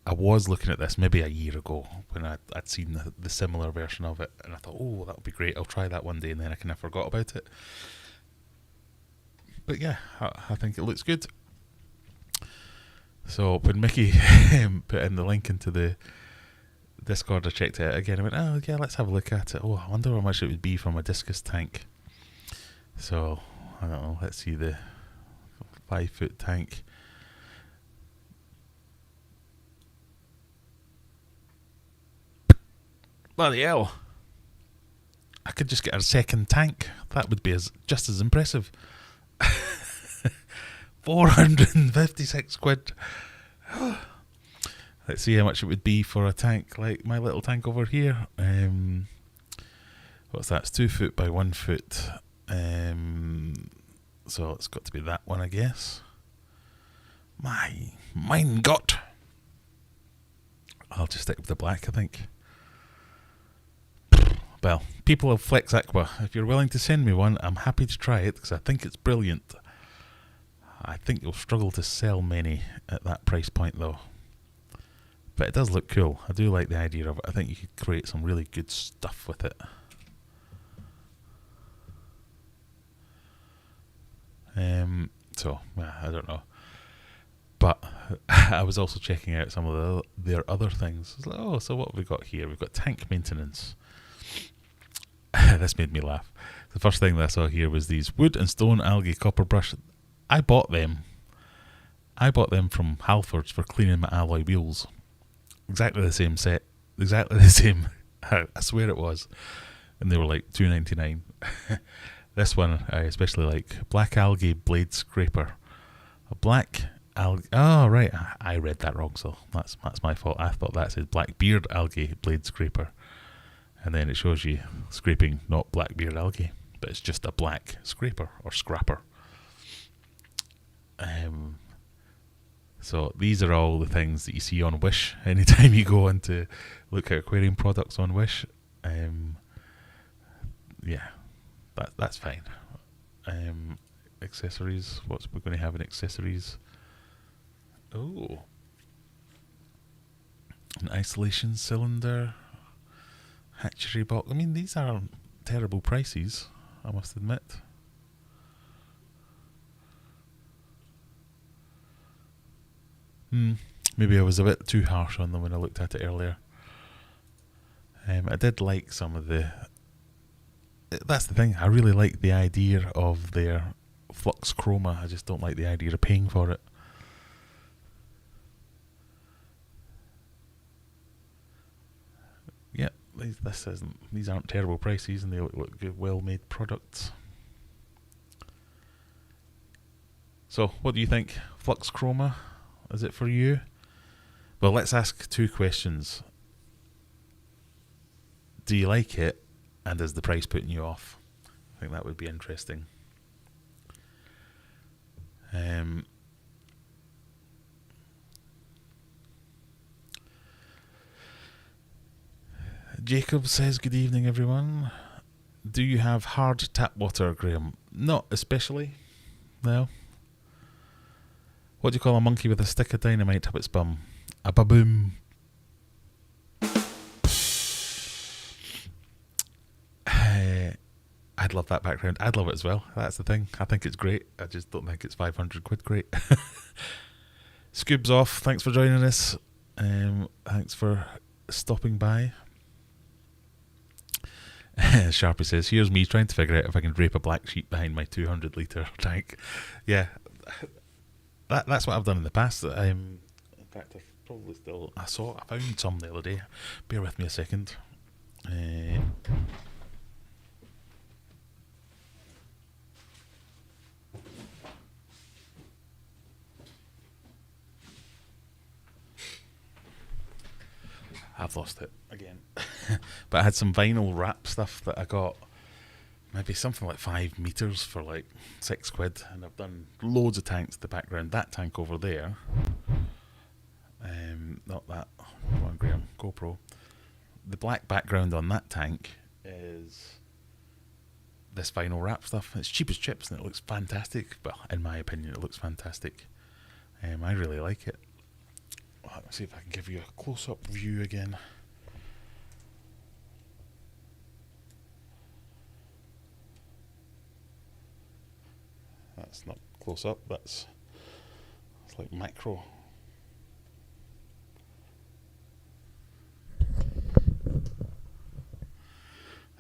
I was looking at this maybe a year ago when I'd seen the similar version of it, and I thought, oh, that would be great, I'll try that one day, and then I kind of forgot about it. But yeah, I think it looks good. So when Mickey put in the link into the Discord, I checked it out again. I went, oh yeah, let's have a look at it. Oh, I wonder how much it would be from a discus tank. So, I don't know, let's see the 5-foot tank. Bloody hell. I could just get a second tank. That would be just as impressive. 456 quid. Let's see how much it would be for a tank like my little tank over here. What's that? It's 2 foot by 1 foot. So it's got to be that one, I guess. Mein Gott. I'll just stick with the black, I think. Well, people of Flex Aqua, if you're willing to send me one, I'm happy to try it because I think it's brilliant. I think you'll struggle to sell many at that price point though. But it does look cool. I do like the idea of it. I think you could create some really good stuff with it. So, I don't know. But I was also checking out some of their other things. I was like, oh, so what have we got here? We've got tank maintenance. This made me laugh. The first thing that I saw here was these wood and stone algae copper brush. I bought them. I bought them from Halfords for cleaning my alloy wheels. Exactly the same set. Exactly the same. I swear it was. And they were like $2.99. This one I especially like. Black algae blade scraper. A black algae. Oh right, I read that wrong. So that's my fault. I thought that said black beard algae blade scraper, and then it shows you scraping not black beard algae, but it's just a black scraper or scrapper. So these are all the things that you see on Wish anytime you go on to look at aquarium products on Wish. Yeah. That's fine. Accessories. What's we're going to have in accessories? Oh, an isolation cylinder, hatchery box. I mean, these aren't terrible prices, I must admit. Maybe I was a bit too harsh on them when I looked at it earlier. I did like some of the. That's the thing. I really like the idea of their flux chroma. I just don't like the idea of paying for it. Yep, these aren't terrible prices, and they look good, well-made products. So, what do you think? Flux chroma, is it for you? Well, let's ask two questions. Do you like it? And is the price putting you off? I think that would be interesting. Jacob says, good evening everyone. Do you have hard tap water, Graham? Not especially, no. What do you call a monkey with a stick of dynamite up its bum? A baboom. I'd love that background. I'd love it as well. That's the thing. I think it's great. I just don't think it's 500 quid great. Scoob's off. Thanks for joining us. Thanks for stopping by. Sharpie says, here's me trying to figure out if I can drape a black sheet behind my 200 litre tank. Yeah, that's what I've done in the past. In fact, I've probably still... I found some the other day. Bear with me a second. I've lost it again. But I had some vinyl wrap stuff that I got, maybe something like 5 meters for like 6 quid, and I've done loads of tanks to the background. That tank over there, not that one, Graham, GoPro. The black background on that tank is this vinyl wrap stuff. It's cheap as chips and it looks fantastic. Well, in my opinion, it looks fantastic. I really like it. Let me see if I can give you a close-up view again. That's not close-up, it's like macro.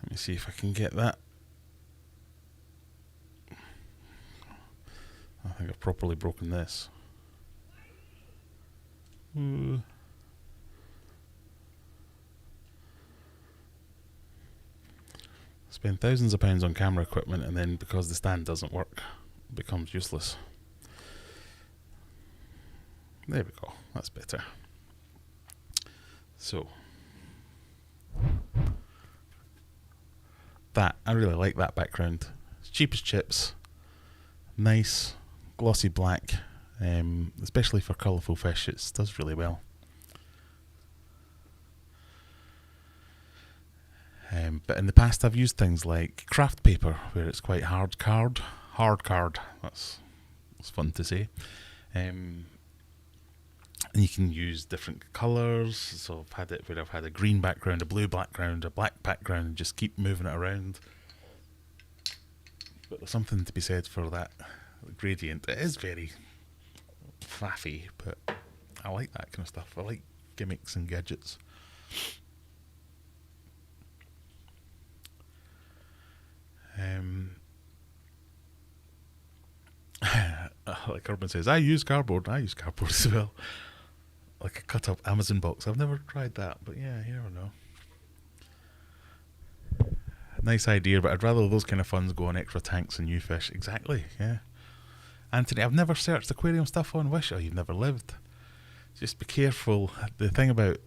Let me see if I can get that. I think I've properly broken this. Spend thousands of pounds on camera equipment, and then because the stand doesn't work, it becomes useless. There we go, that's better. So that, I really like that background. It's cheap as chips, nice glossy black. Especially for colourful fish, it does really well. But in the past I've used things like craft paper, where it's quite hard card. That's fun to say. And you can use different colours. So I've had it where I've had a green background, a blue background, a black background, and just keep moving it around. But there's something to be said for that gradient. It is very faffy, but I like that kind of stuff. I like gimmicks and gadgets. Like Urban says, I use cardboard as well. Like a cut up Amazon box. I've never tried that, but yeah, you never know. Nice idea, but I'd rather those kind of funds go on extra tanks and new fish. Exactly, yeah. Anthony, I've never searched aquarium stuff on Wish. Oh, you've never lived. Just be careful. The thing about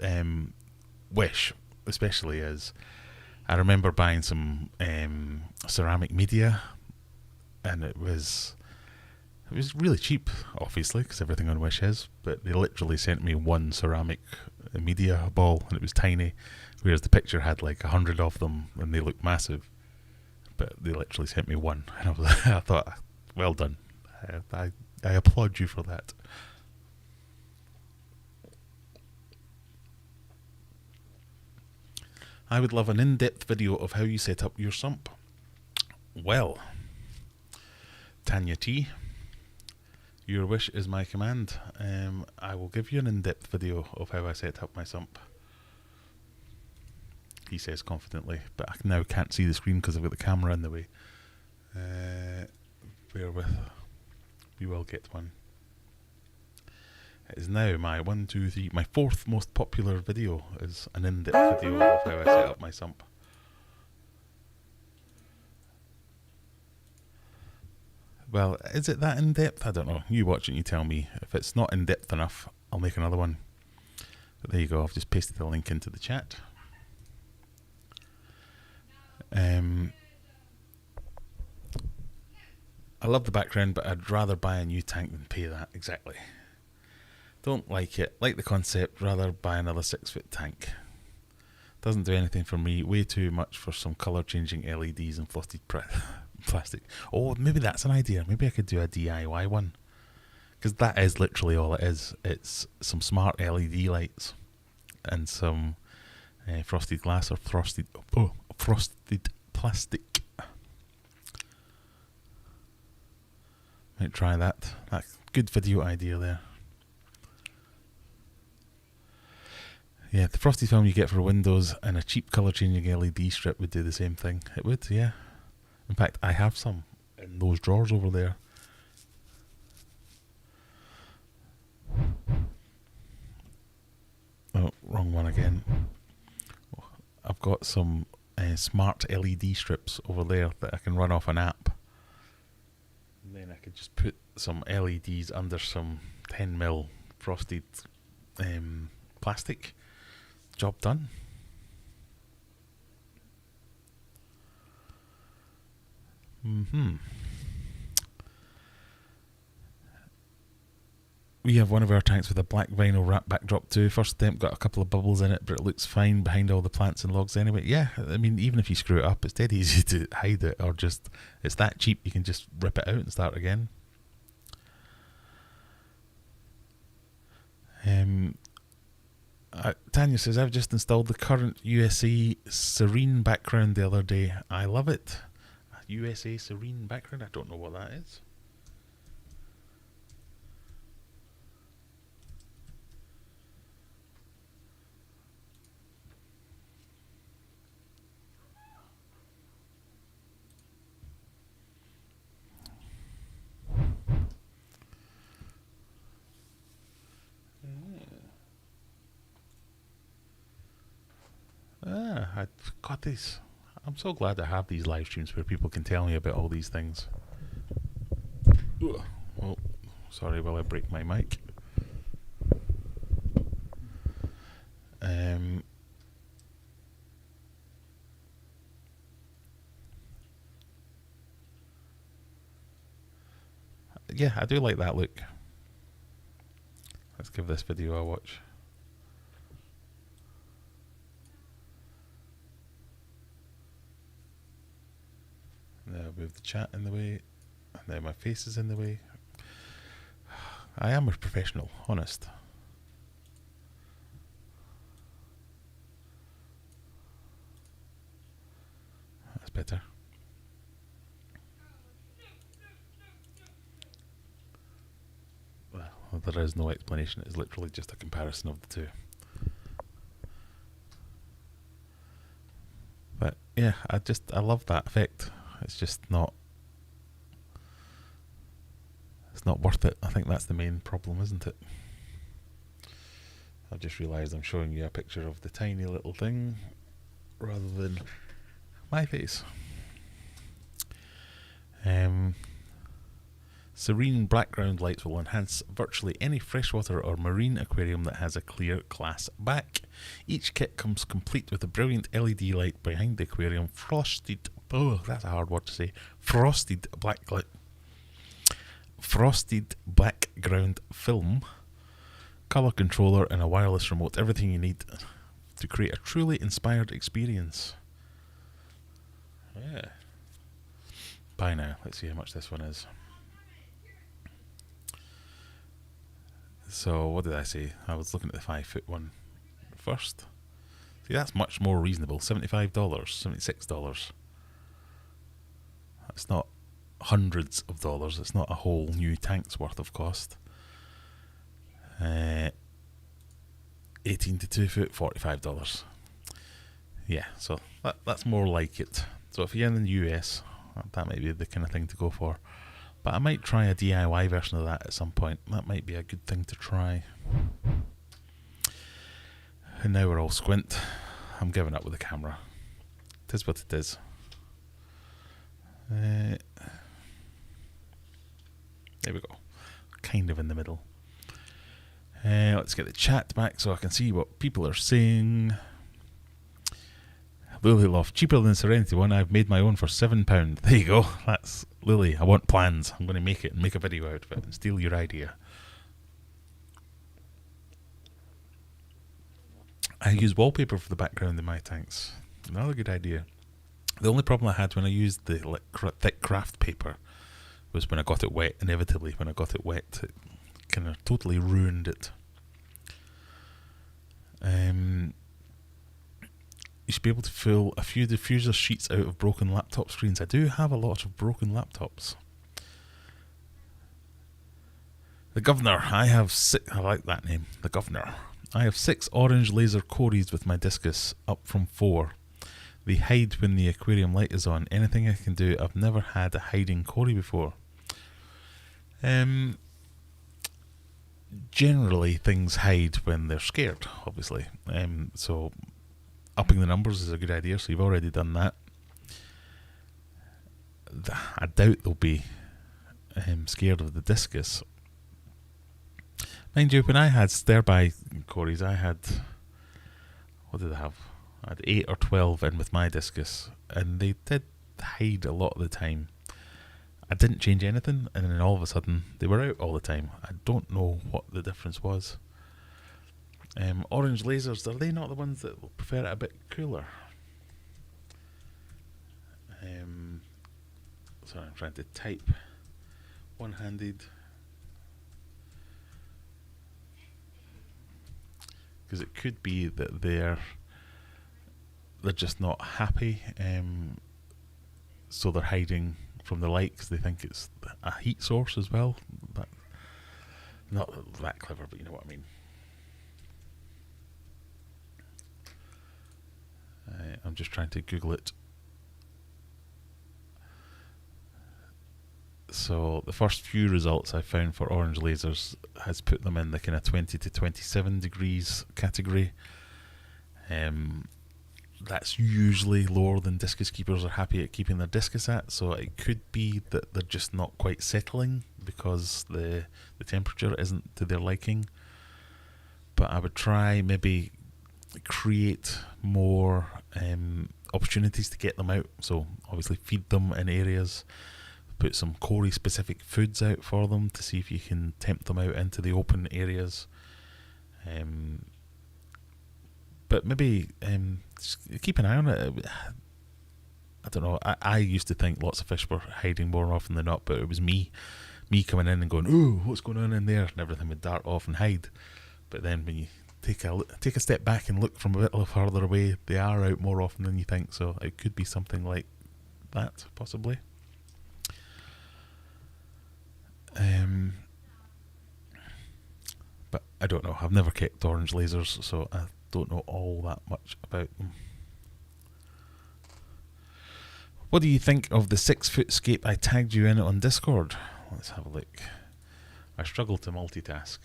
Wish, especially, is I remember buying some ceramic media, and it was really cheap, obviously, because everything on Wish is, but they literally sent me one ceramic media ball, and it was tiny, whereas the picture had like 100 of them, and they looked massive, but they literally sent me one, and I thought, well done. I applaud you for that. I would love an in-depth video of how you set up your sump. Well, Tanya T, your wish is my command. I will give you an in-depth video of how I set up my sump. He says confidently, but I now can't see the screen because I've got the camera in the way. Bear with. We will get one. It is now my my fourth most popular video is an in-depth video of how I set up my sump. Well, is it that in-depth? I don't know. You watch it and you tell me. If it's not in-depth enough, I'll make another one. But there you go. I've just pasted the link into the chat. I love the background, but I'd rather buy a new tank than pay that. Exactly. Don't like it. Like the concept, rather buy another 6-foot tank. Doesn't do anything for me. Way too much for some colour changing LEDs and frosted plastic. Oh, maybe that's an idea. Maybe I could do a DIY one. Because that is literally all it is. It's some smart LED lights and some frosted glass or frosted plastic. Might try that. That's a good video idea there. Yeah, the frosted film you get for Windows and a cheap colour changing LED strip would do the same thing. It would, yeah. In fact, I have some in those drawers over there. Oh, wrong one again. I've got some smart LED strips over there that I can run off an app. And then I could just put some LEDs under some 10mm frosted plastic. Job done. We have one of our tanks with a black vinyl wrap backdrop too. First attempt got a couple of bubbles in it, but it looks fine behind all the plants and logs anyway. Yeah, I mean, even if you screw it up, it's dead easy to hide it, or just, it's that cheap you can just rip it out and start again. Tanya says, I've just installed the current USA Serene background the other day. I love it. USA Serene background? I don't know what that is. I've got these. I'm so glad I have these live streams where people can tell me about all these things. Oh, sorry, will I break my mic? Yeah, I do like that look. Let's give this video a watch. move the chat in the way. And now my face is in the way. I am a professional, honest. That's better. Well, there is no explanation. It's literally just a comparison of the two. But yeah, I love that effect. It's just not. It's not worth it. I think that's the main problem, isn't it? I've just realised I'm showing you a picture of the tiny little thing rather than my face. Serene background lights will enhance virtually any freshwater or marine aquarium that has a clear glass back. Each kit comes complete with a brilliant LED light behind the aquarium, frosted, oh that's a hard word to say, frosted background film, colour controller and a wireless remote. Everything you need to create a truly inspired experience. Yeah. Buy now. Let's see how much this one is. So what did I say? I was looking at the 5-foot one first. See, that's much more reasonable. $75, $76. That's not hundreds of dollars. It's not a whole new tank's worth of cost. 18 to 2 foot, $45. Yeah, so that's more like it. So if you're in the US, that might be the kind of thing to go for. But I might try a DIY version of that at some point. That might be a good thing to try. And now we're all squint. I'm giving up with the camera. It is what it is. There we go. Kind of in the middle. Let's get the chat back so I can see what people are saying. Lily Loft, cheaper than the Serenity one. I've made my own for £7. There you go. That's Lily. I want plans. I'm going to make it and make a video out of it and steal your idea. I use wallpaper for the background in my tanks. Another good idea. The only problem I had when I used the thick craft paper was when I got it wet. Inevitably, when I got it wet, it kind of totally ruined it. You should be able to fill a few diffuser sheets out of broken laptop screens. I do have a lot of broken laptops. The Governor. I have 6. I like that name. The Governor. I have 6 orange laser Cories with my discus, up from 4. They hide when the aquarium light is on. Anything I can do? I've never had a hiding Cory before. Generally, things hide when they're scared, obviously. So upping the numbers is a good idea, so you've already done that. I doubt they'll be scared of the discus. Mind you, when I had stir-by Cories, I had, what did I have? I had 8 or 12 in with my discus, and they did hide a lot of the time. I didn't change anything, and then all of a sudden they were out all the time. I don't know what the difference was. Orange lasers, are they not the ones that prefer it a bit cooler? Sorry, I'm trying to type one-handed. Because it could be that they're just not happy, so they're hiding from the light because they think it's a heat source as well. Not that clever, but you know what I mean. I'm just trying to Google it. So the first few results I found for orange lasers has put them in the kind of 20 to 27 degrees category. That's usually lower than discus keepers are happy at keeping their discus at, so it could be that they're just not quite settling because the temperature isn't to their liking. But I would try maybe create more opportunities to get them out, so obviously feed them in areas, put some Cory specific foods out for them to see if you can tempt them out into the open areas. But maybe just keep an eye on it. I don't know. I used to think lots of fish were hiding more often than not, but it was me coming in and going, "Ooh, what's going on in there?" and everything would dart off and hide. But then when you take a step back and look from a little further away, they are out more often than you think. So it could be something like that, possibly. But I don't know. I've never kept orange lasers, so I don't know all that much about them. What do you think of the 6-foot scape I tagged you in on Discord? Let's have a look. I struggle to multitask.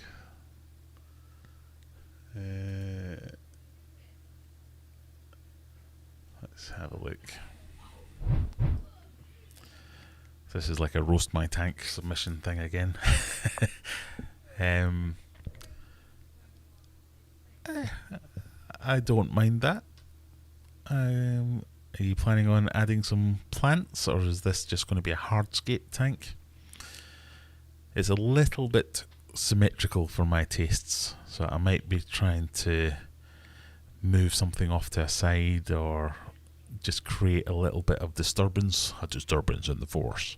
Let's have a look. This is like a roast my tank submission thing again. I don't mind that. Are you planning on adding some plants, or is this just going to be a hardscape tank? It's a little bit symmetrical for my tastes, so I might be trying to move something off to a side, or just create a little bit of disturbance in the force,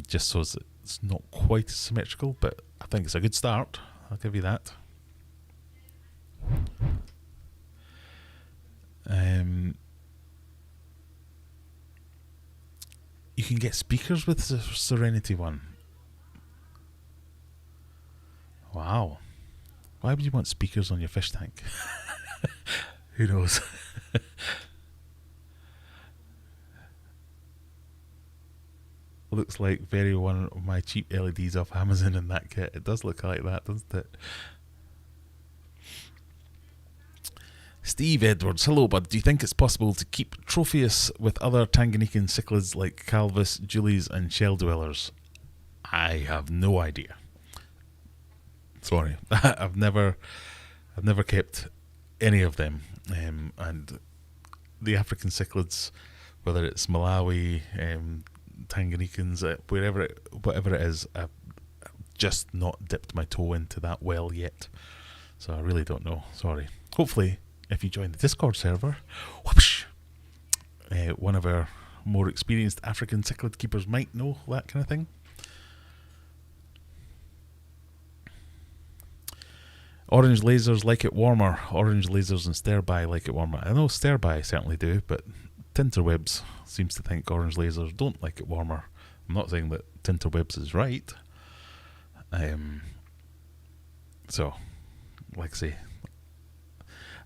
just so it's not quite as symmetrical, but I think it's a good start. I'll give you that. You can get speakers with the Serenity one. Wow. Why would you want speakers on your fish tank? Who knows? Looks like very one of my cheap LEDs off Amazon in that kit. It does look like that, doesn't it? Steve Edwards, hello bud. Do you think it's possible to keep Tropheus with other Tanganyikan cichlids like Calvus, Julies and shell dwellers? I have no idea. Sorry, I've never kept any of them, and the African cichlids, whether it's Malawi, Tanganyikans, whatever it is, I've just not dipped my toe into that well yet, so I really don't know. Sorry. Hopefully, if you join the Discord server, whoosh, one of our more experienced African cichlid keepers might know that kind of thing. Orange lasers like it warmer. Orange lasers and stir-by like it warmer. I know stir-by certainly do, but Tinterwebs seems to think orange lasers don't like it warmer. I'm not saying that Tinterwebs is right. So, like I say,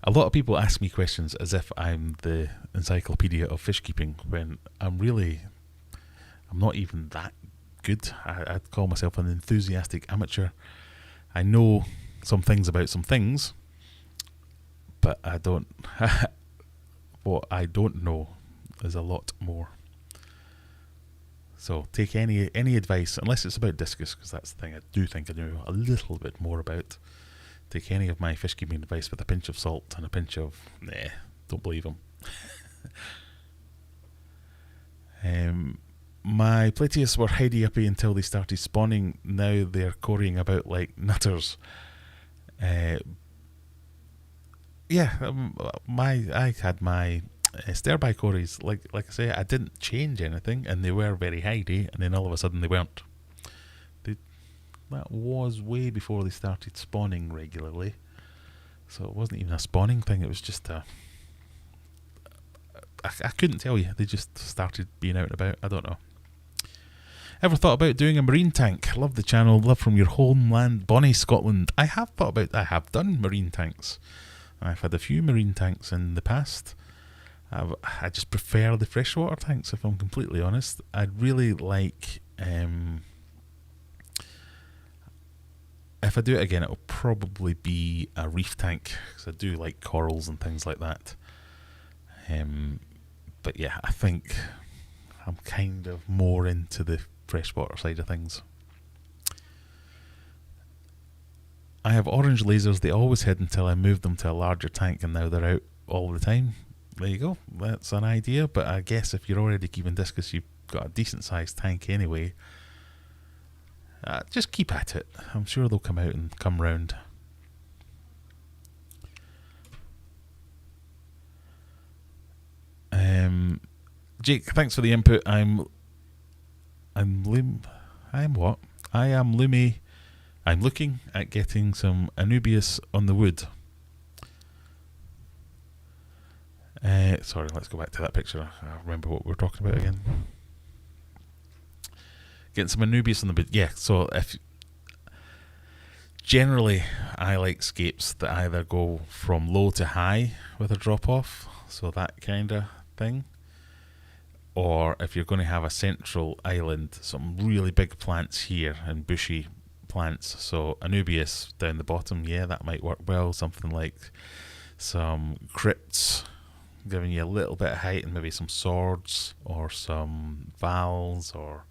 a lot of people ask me questions as if I'm the encyclopedia of fish keeping, when I'm not even that good. I'd call myself an enthusiastic amateur. I know some things about some things, but I don't. What I don't know is a lot more. So take any advice, unless it's about discus, because that's the thing I do think I know a little bit more about. Take any of my fish keeping advice with a pinch of salt and a pinch of don't believe them. My Plateus were hidey uppy until they started spawning. Now they're corying about like nutters. I had my stir-by cories. Like I say, I didn't change anything, and they were very hidey, and then all of a sudden they weren't. That was way before they started spawning regularly, so it wasn't even a spawning thing. It was just I couldn't tell you. They just started being out and about. I don't know. Ever thought about doing a marine tank? Love the channel. Love from your homeland, Bonnie, Scotland. I have done marine tanks. I've had a few marine tanks in the past. I just prefer the freshwater tanks, if I'm completely honest. I'd really like... if I do it again, it'll probably be a reef tank, because I do like corals and things like that. But yeah, I think I'm kind of more into the freshwater side of things. I have orange lasers. They always hid until I moved them to a larger tank, and now they're out all the time. There you go. That's an idea, but I guess if you're already keeping discus, you've got a decent sized tank anyway. Just keep at it. I'm sure they'll come out and come round. Jake, thanks for the input. I'm what? I am Lumi. I'm looking at getting some Anubias on the wood. Sorry, let's go back to that picture. I remember what we were talking about again. Getting some Anubias on the wood. Yeah, so if generally I like scapes that either go from low to high with a drop off, so that kind of thing. Or if you're going to have a central island, some really big plants here and bushy plants. So Anubias down the bottom, yeah, that might work well. Something like some crypts, giving you a little bit of height, and maybe some swords or some vals or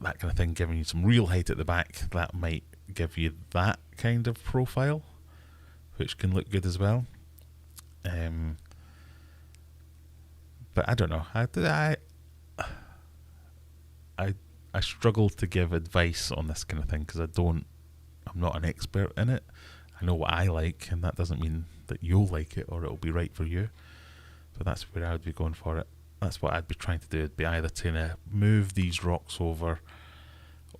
that kind of thing, giving you some real height at the back. That might give you that kind of profile, which can look good as well. But I don't know. I struggle to give advice on this kind of thing because I'm not an expert in it. I know what I like, and that doesn't mean that you'll like it or it'll be right for you. So that's where I would be going for it. That's what I'd be trying to do. It'd be either to move these rocks over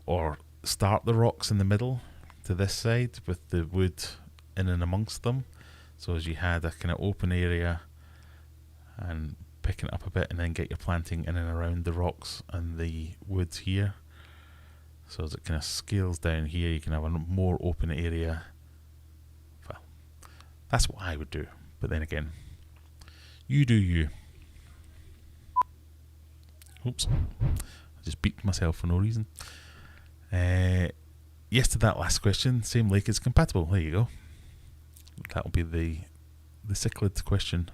or start the rocks in the middle to this side with the wood in and amongst them. So as you had a kind of open area and picking it up a bit, and then get your planting in and around the rocks and the woods here. So as it kind of scales down here, you can have a more open area. Well, that's what I would do. But then again, you do you. Oops. I just beeped myself for no reason. Yes to that last question. Same lake is compatible. There you go. That'll be the Cichlids question.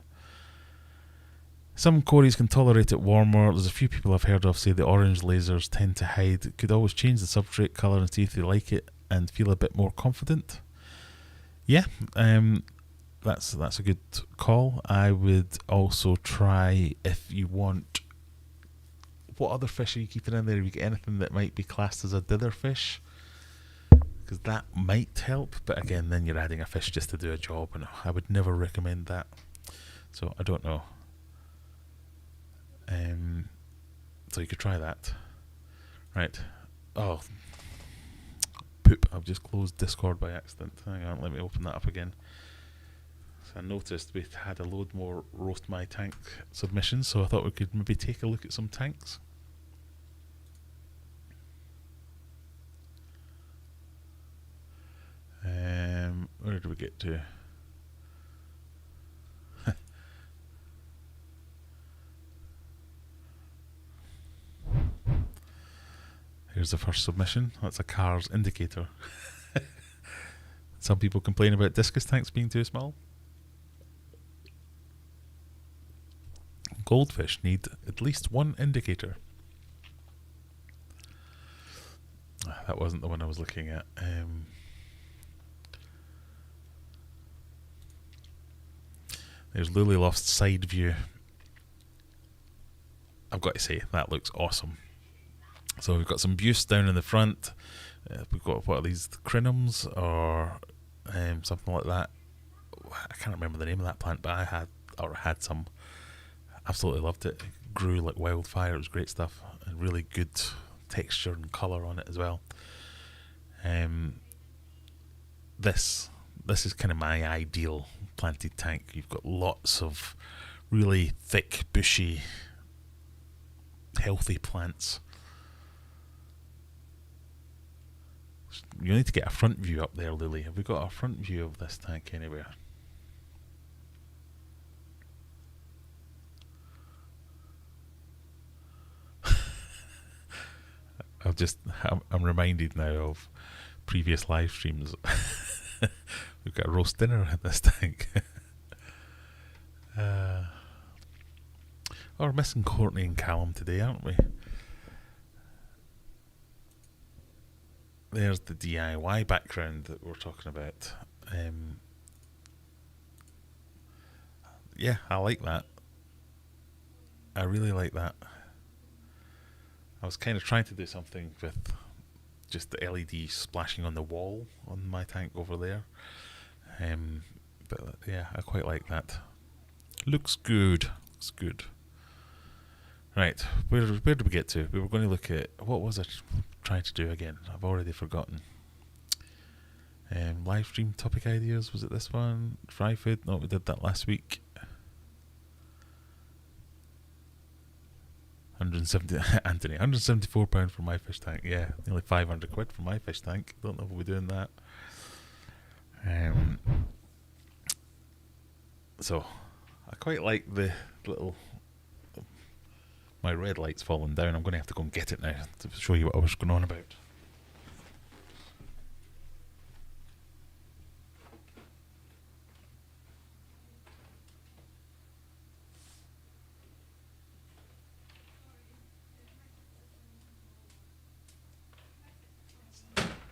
Some quarries can tolerate it warmer. There's a few people I've heard of say the orange lasers tend to hide. Could always change the substrate colour and see if they like it and feel a bit more confident. Yeah, that's a good call. I would also try, if you want, what other fish are you keeping in there? If you get anything that might be classed as a dither fish, because that might help. But again, then you're adding a fish just to do a job, and I would never recommend that. So I don't know. So you could try that. Right. Oh, poop. I've just closed Discord by accident. Hang on, let me open that up again. So I noticed we had a load more Roast My Tank submissions, so I thought we could maybe take a look at some tanks. Where did we get to? Here's the first submission. That's a car's indicator. Some people complain about discus tanks being too small. Goldfish need at least one indicator. That wasn't the one I was looking at. There's Lilyloft's side view. I've got to say, that looks awesome. So we've got some buse down in the front. We've got, what are these, crinums or something like that. I can't remember the name of that plant, but I had some. Absolutely loved it. It grew like wildfire. It was great stuff, and really good texture and colour on it as well. This is kind of my ideal planted tank. You've got lots of really thick, bushy, healthy plants. You need to get a front view up there, Lily. Have we got a front view of this tank anywhere? I'm reminded now of previous live streams. We've got a roast dinner in this tank. We're missing Courtney and Callum today, aren't we? There's the DIY background that we're talking about. Yeah, I like that. I really like that. I was kind of trying to do something with just the LED splashing on the wall on my tank over there. But yeah, I quite like that. Looks good. Looks good. Right, where did we get to? We were going to look at, what was I trying to do again? I've already forgotten. Live stream topic ideas, was it this one? Fry food? No, we did that last week. 170, Anthony, £174 for my fish tank. Yeah, nearly 500 quid for my fish tank. Don't know if we'll be doing that. So, I quite like the little... My red light's fallen down. I'm going to have to go and get it now to show you what I was going on about.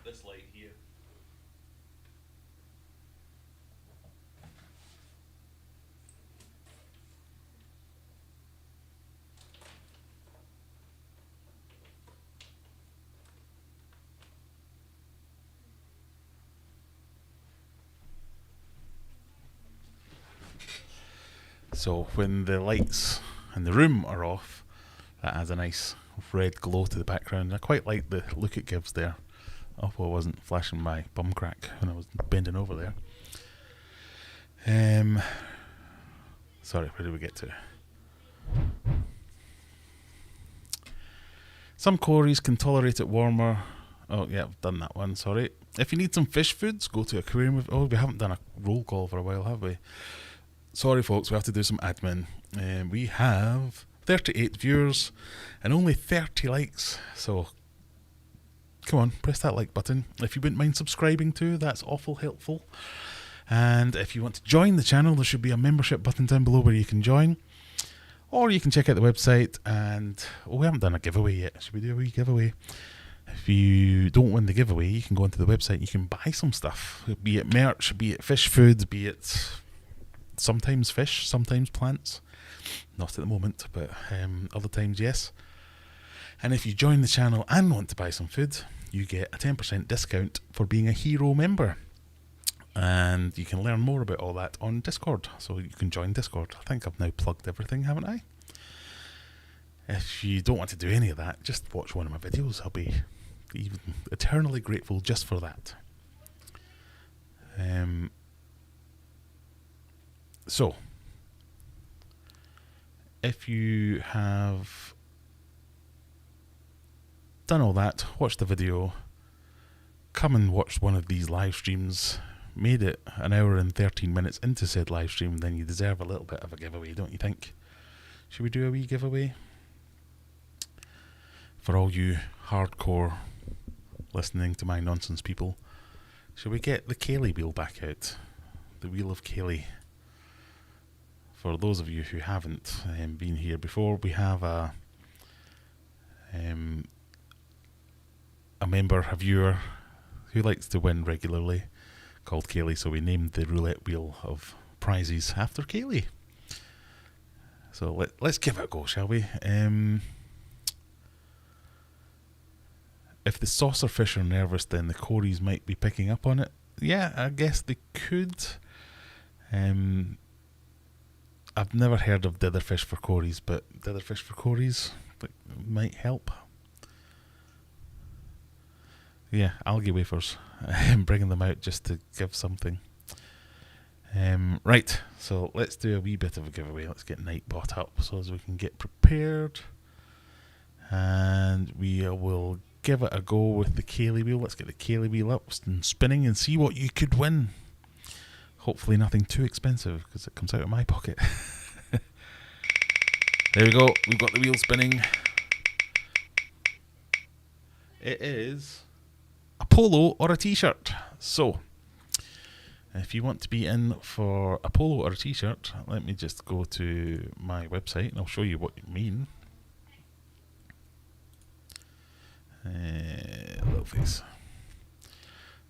This light here. So when the lights in the room are off, that adds a nice red glow to the background. I quite like the look it gives there. I hope I wasn't flashing my bum crack when I was bending over there. Sorry, where did we get to? Some quarries can tolerate it warmer. Oh yeah, I've done that one, sorry. If you need some fish foods, go to Aquarium. Oh, we haven't done a roll call for a while, have we? Sorry folks, we have to do some admin. We have 38 viewers and only 30 likes, so come on, press that like button. If you wouldn't mind subscribing too, that's awful helpful. And if you want to join the channel, there should be a membership button down below where you can join. Or you can check out the website and... Oh, we haven't done a giveaway yet. Should we do a wee giveaway? If you don't win the giveaway, you can go onto the website and you can buy some stuff. Be it merch, be it fish food, be it... sometimes fish, sometimes plants. Not at the moment, but other times, yes. And if you join the channel and want to buy some food, you get a 10% discount for being a hero member. And you can learn more about all that on Discord. So you can join Discord. I think I've now plugged everything, haven't I? If you don't want to do any of that, just watch one of my videos. I'll be even eternally grateful just for that. So, if you have done all that, watched the video, come and watch one of these live streams, made it an hour and 13 minutes into said live stream, then you deserve a little bit of a giveaway, don't you think? Should we do a wee giveaway? For all you hardcore listening to my nonsense people, should we get the Kaylee wheel back out? The Wheel of Kaylee. For those of you who haven't been here before, we have a member, a viewer, who likes to win regularly, called Kaylee, so we named the roulette wheel of prizes after Kaylee. So let's give it a go, shall we? If the saucer fish are nervous, then the cories might be picking up on it. Yeah, I guess they could. I've never heard of ditherfish for cories, but ditherfish for cories might help. Yeah, algae wafers. I'm bringing them out just to give something. Right, so let's do a wee bit of a giveaway. Let's get Nightbot up so as we can get prepared. And we will give it a go with the Kaylee wheel. Let's get the Kaylee wheel up and spinning and see what you could win. Hopefully nothing too expensive because it comes out of my pocket. There we go. We've got the wheel spinning. It is a polo or a t-shirt. So, if you want to be in for a polo or a t-shirt, let me just go to my website and I'll show you what you mean. Little face.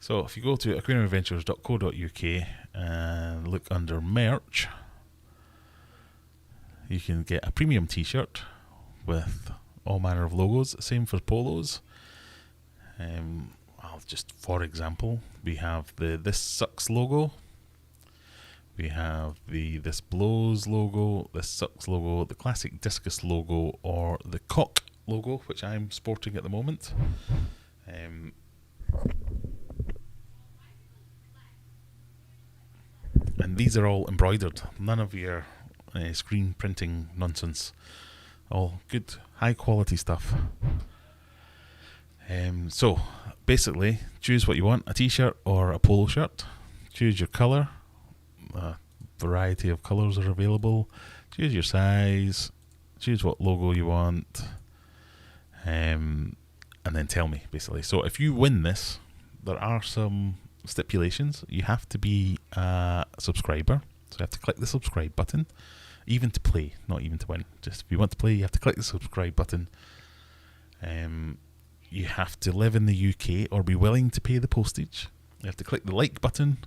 So if you go to aquariumadventures.co.uk and look under merch, you can get a premium t-shirt with all manner of logos. Same for polos. I'll just, for example, we have the This Sucks logo. We have the This Blows logo, This Sucks logo, the classic Discus logo, or the Cock logo, which I'm sporting at the moment. And these are all embroidered. None of your screen printing nonsense. All good, high quality stuff. So, basically, choose what you want, a t-shirt or a polo shirt. Choose your colour. A variety of colours are available. Choose your size. Choose what logo you want. And then tell me, basically. So, if you win this, there are some stipulations. You have to be a subscriber. So, you have to click the subscribe button. Even to play, not even to win. Just if you want to play, you have to click the subscribe button. You have to live in the UK or be willing to pay the postage. You have to click the like button.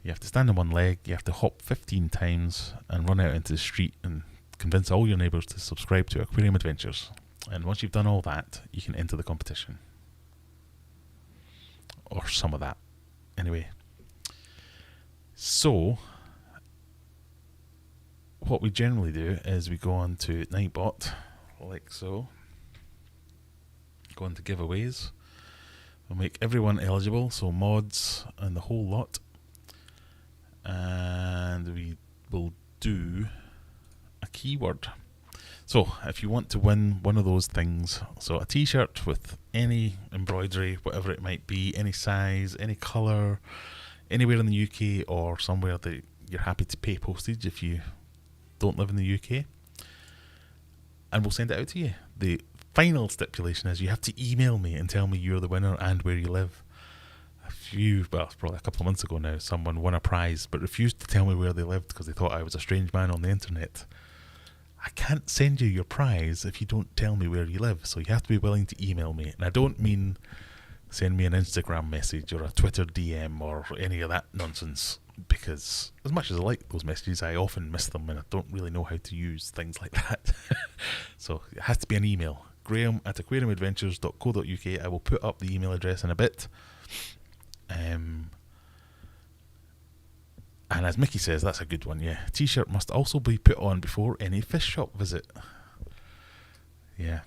You have to stand on one leg. You have to hop 15 times and run out into the street and convince all your neighbours to subscribe to Aquarium Adventures. And once you've done all that, you can enter the competition. Or some of that. Anyway. So, what we generally do is we go on to Nightbot, like so. Go on to giveaways. We'll make everyone eligible, so mods and the whole lot. And we will do a keyword. So, if you want to win one of those things, so a t-shirt with any embroidery, whatever it might be, any size, any colour, anywhere in the UK or somewhere that you're happy to pay postage if you don't live in the UK, and we'll send it out to you. The final stipulation is you have to email me and tell me you're the winner and where you live. Probably a couple of months ago now, someone won a prize but refused to tell me where they lived because they thought I was a strange man on the internet. I can't send you your prize if you don't tell me where you live, so you have to be willing to email me. And I don't mean send me an Instagram message or a Twitter DM or any of that nonsense, because as much as I like those messages, I often miss them and I don't really know how to use things like that. So it has to be an email. graham@aquariumadventures.co.uk. I will put up the email address in a bit. And as Mickey says, that's a good one, yeah. T-shirt must also be put on before any fish shop visit. Yeah.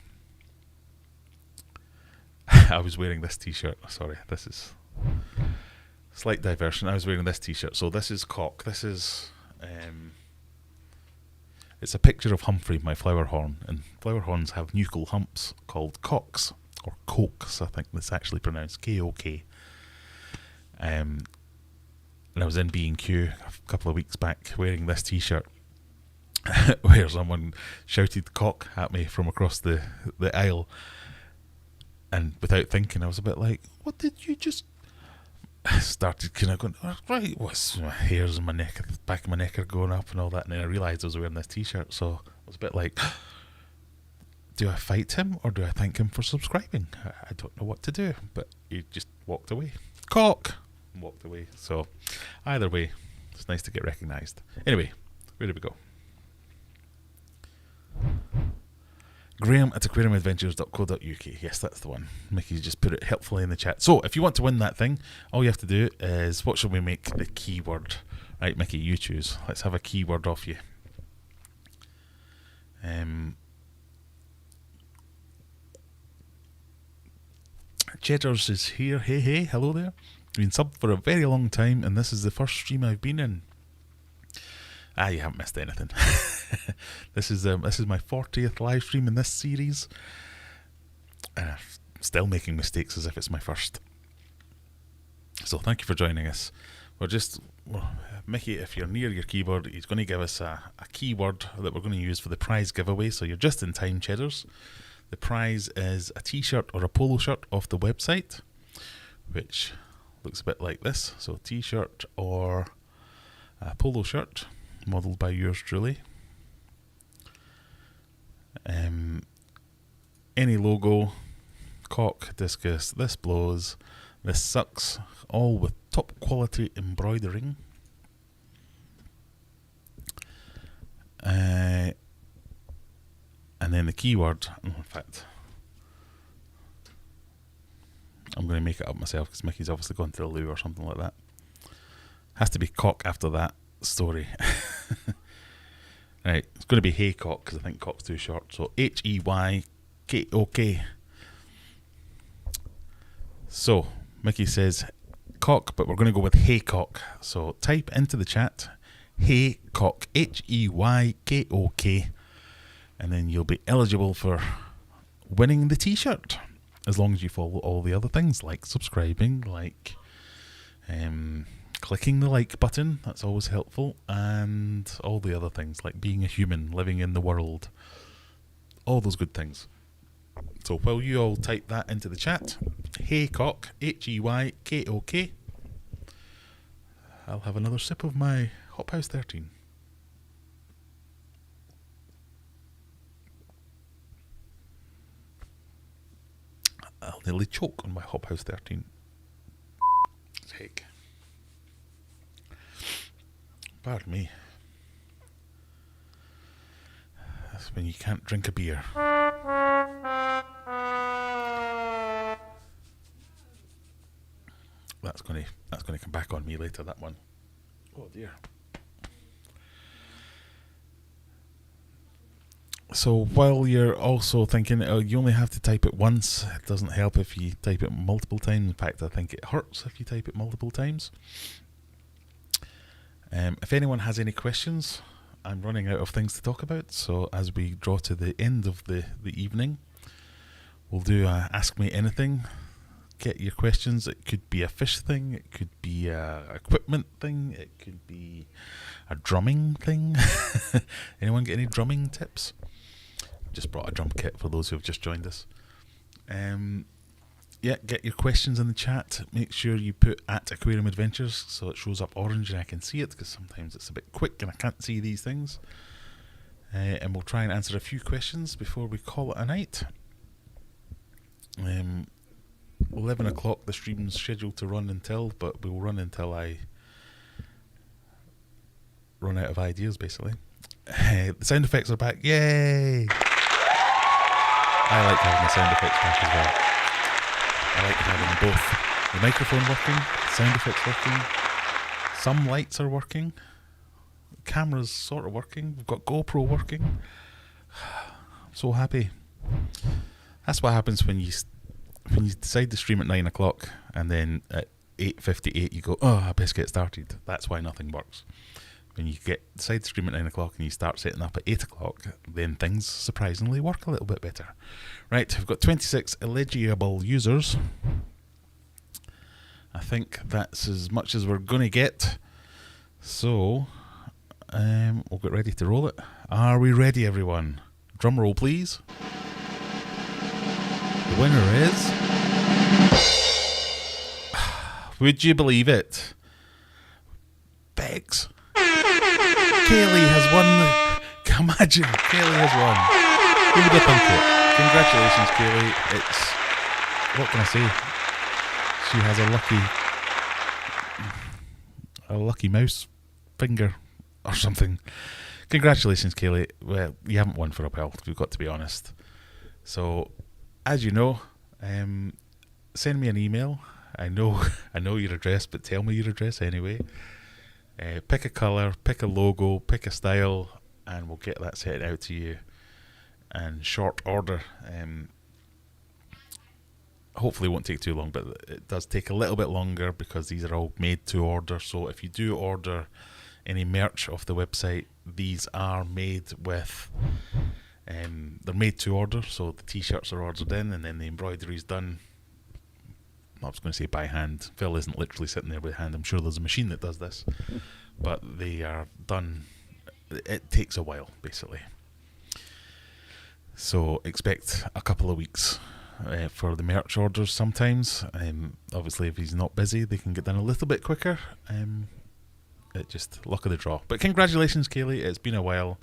I was wearing this t-shirt. Sorry, this is slight diversion. I was wearing this t-shirt. So this is Cock. This is it's a picture of Humphrey, my flower horn, and flower horns have nuchal humps called cocks, or cokes, I think that's actually pronounced K-O-K. And I was in B&Q a couple of weeks back wearing this t-shirt where someone shouted cock at me from across the aisle, and without thinking I was a bit like, what did you just... I started kind of going, right, what's my hairs in my neck, the back of my neck are going up and all that, and then I realised I was wearing this t-shirt, so I was a bit like, do I fight him or do I thank him for subscribing? I don't know what to do, but he just walked away. Cock! And walked away. So either way, it's nice to get recognised. Anyway, where did we go? Graham@aquariumadventures.co.uk. Yes, that's the one. Mickey just put it helpfully in the chat. So if you want to win that thing, all you have to do is, what shall we make the keyword? Right, Mickey, you choose. Let's have a keyword off you. Cheddars is here. Hey, hello there. Been subbed for a very long time, and this is the first stream I've been in. You haven't missed anything. This is my 40th live stream in this series. And I'm still making mistakes as if it's my first. So thank you for joining us. Mickey, if you're near your keyboard, he's going to give us a keyword that we're going to use for the prize giveaway. So you're just in time, Cheddars. The prize is a t-shirt or a polo shirt off the website, which looks a bit like this. So t-shirt or a polo shirt, modelled by yours truly. Any logo, cock, discus, this blows, this sucks, all with top quality embroidering. And then the keyword, in fact, I'm going to make it up myself because Mickey's obviously gone to the loo or something like that. Has to be cock after that. story. Right, it's going to be Haycock because I think cock's too short. So Heykok. So Mickey says cock, but we're going to go with Haycock. So type into the chat Haycock, Heykok, and then you'll be eligible for winning the t-shirt, as long as you follow all the other things like subscribing, like clicking the like button, that's always helpful, and all the other things like being a human, living in the world, all those good things. So while you all type that into the chat, Haycock, Heykok, I'll have another sip of my Hop House 13. I'll nearly choke on my Hop House 13. Heck. Pardon me. That's when you can't drink a beer. That's gonna come back on me later, that one. Oh dear. So while you're also thinking, oh, you only have to type it once, it doesn't help if you type it multiple times. In fact, I think it hurts if you type it multiple times. If anyone has any questions, I'm running out of things to talk about, so as we draw to the end of the evening, we'll do a Ask Me Anything. Get your questions. It could be a fish thing, it could be a equipment thing, it could be a drumming thing. Anyone get any drumming tips? Just brought a drum kit for those who have just joined us. Yeah, get your questions in the chat. Make sure you put at Aquarium Adventures so it shows up orange and I can see it, because sometimes it's a bit quick and I can't see these things. And we'll try and answer a few questions before we call it a night. 11 o'clock the stream's scheduled to run until, but we'll run until I run out of ideas, basically. The sound effects are back. Yay! I like having the sound effects back as well. I like having both the microphone working, sound effects working, some lights are working, camera's sort of working, we've got GoPro working. I'm so happy. That's what happens when you decide to stream at 9 o'clock and then at 8:58 you go, oh, I best get started. That's why nothing works. When you decide to stream at 9 o'clock and you start setting up at 8 o'clock, then things surprisingly work a little bit better. Right, we've got 26 eligible users. I think that's as much as we're going to get. So, we'll get ready to roll it. Are we ready, everyone? Drum roll, please. The winner is... Would you believe it? Bex. Kaylee has won. Imagine, Kaylee has won. Who would have thunk it? Congratulations, Kaylee. It's... What can I say? She has a lucky mouse finger or something. Congratulations, Kaylee. Well, you haven't won for a while, we've got to be honest. So, as you know, send me an email. I know your address, but tell me your address anyway. Pick a colour, pick a logo, pick a style, and we'll get that sent out to you in short order. Hopefully it won't take too long, but it does take a little bit longer because these are all made to order. So if you do order any merch off the website, these are made with... they're made to order, so the t-shirts are ordered in and then the embroidery's done. I was going to say by hand. Phil isn't literally sitting there with hand. I'm sure there's a machine that does this, but they are done. It takes a while, basically. So expect a couple of weeks for the merch orders sometimes. Obviously, if he's not busy, they can get done a little bit quicker. It's just luck of the draw. But congratulations, Kaylee. It's been a while.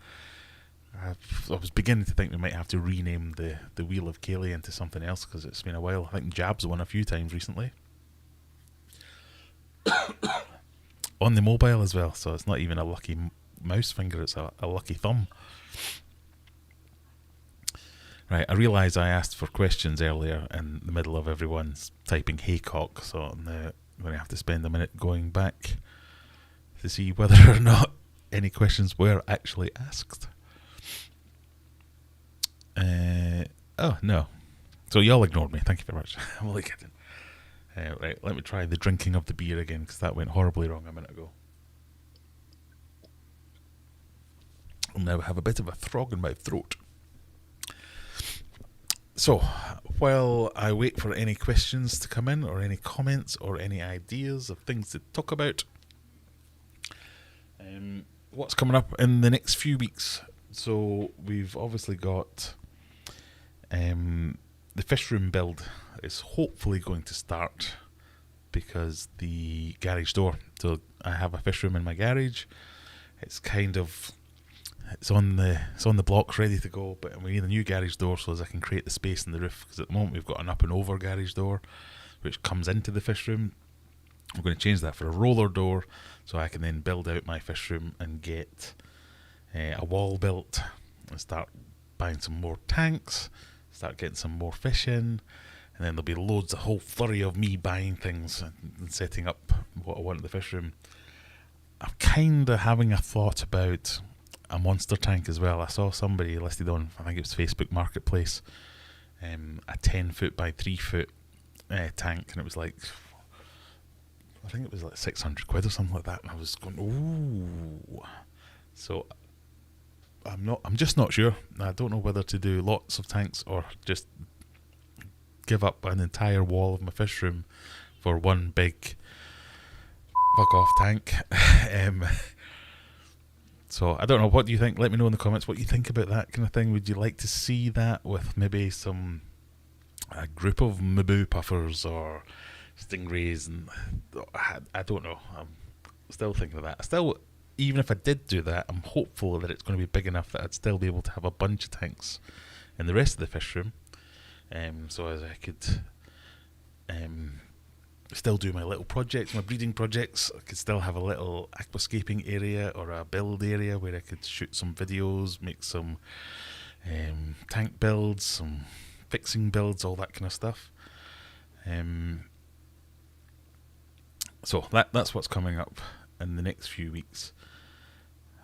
I was beginning to think we might have to rename the Wheel of Kaylee into something else because it's been a while. I think Jab's won a few times recently. On the mobile as well, so it's not even a lucky mouse finger, it's a lucky thumb. Right, I realise I asked for questions earlier in the middle of everyone's typing Haycock, so I'm going to have to spend a minute going back to see whether or not any questions were actually asked. Oh, no. So y'all ignored me. Thank you very much. I'm only kidding. Right, let me try the drinking of the beer again, because that went horribly wrong a minute ago. I'll now have a bit of a frog in my throat. So, while I wait for any questions to come in, or any comments, or any ideas of things to talk about, what's coming up in the next few weeks? So, we've obviously got the fish room build is hopefully going to start, because the garage door. So I have a fish room in my garage. It's on the blocks ready to go, but we need a new garage door so as I can create the space in the roof, because at the moment we've got an up and over garage door which comes into the fish room. I'm going to change that for a roller door so I can then build out my fish room and get a wall built and start buying some more tanks, start getting some more fish in, and then there'll be a whole flurry of me buying things and setting up what I want in the fish room. I'm kind of having a thought about a monster tank as well. I saw somebody listed on, I think it was Facebook Marketplace, a 10 foot by 3 foot tank, and it was like, I think it was like 600 quid or something like that, and I was going, ooh. So I'm just not sure. I don't know whether to do lots of tanks or just give up an entire wall of my fish room for one big fuck off tank. So I don't know, what do you think? Let me know in the comments what you think about that kind of thing. Would you like to see that with maybe a group of Mabu puffers or stingrays? And I don't know, I'm still thinking of that. Even if I did do that, I'm hopeful that it's going to be big enough that I'd still be able to have a bunch of tanks in the rest of the fish room, so as I could still do my little projects, my breeding projects. I could still have a little aquascaping area or a build area where I could shoot some videos, make some tank builds, some fixing builds, all that kind of stuff. So that's what's coming up in the next few weeks.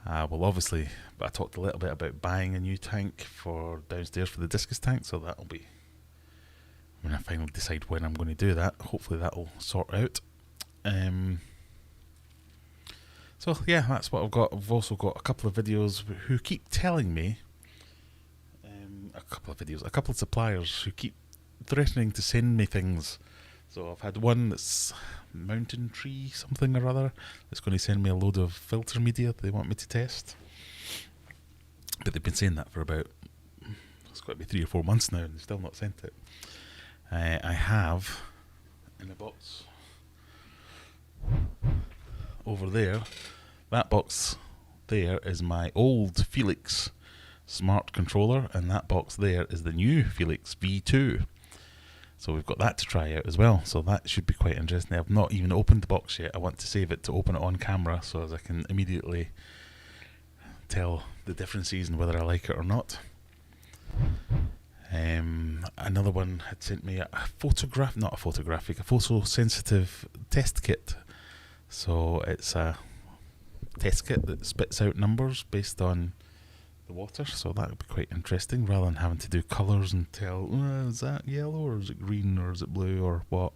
Well, obviously, but I talked a little bit about buying a new tank for downstairs for the discus tank, so that'll be when I finally decide when I'm going to do that. Hopefully that'll sort out. So yeah, that's what I've got. I've also got a couple of videos who keep telling me, a couple of suppliers who keep threatening to send me things. So I've had one that's Mountain Tree something or other that's going to send me a load of filter media that they want me to test. But they've been saying that for about, it's got to be 3 or 4 months now, and they've still not sent it. I have in a box over there. That box there is my old Felix smart controller, and that box there is the new Felix V2. So we've got that to try out as well. So that should be quite interesting. I've not even opened the box yet. I want to save it to open it on camera so as I can immediately tell the differences and whether I like it or not. Another one had sent me a photosensitive test kit. So it's a test kit that spits out numbers based on the water, so that would be quite interesting, rather than having to do colours and tell, is that yellow or is it green or is it blue or what.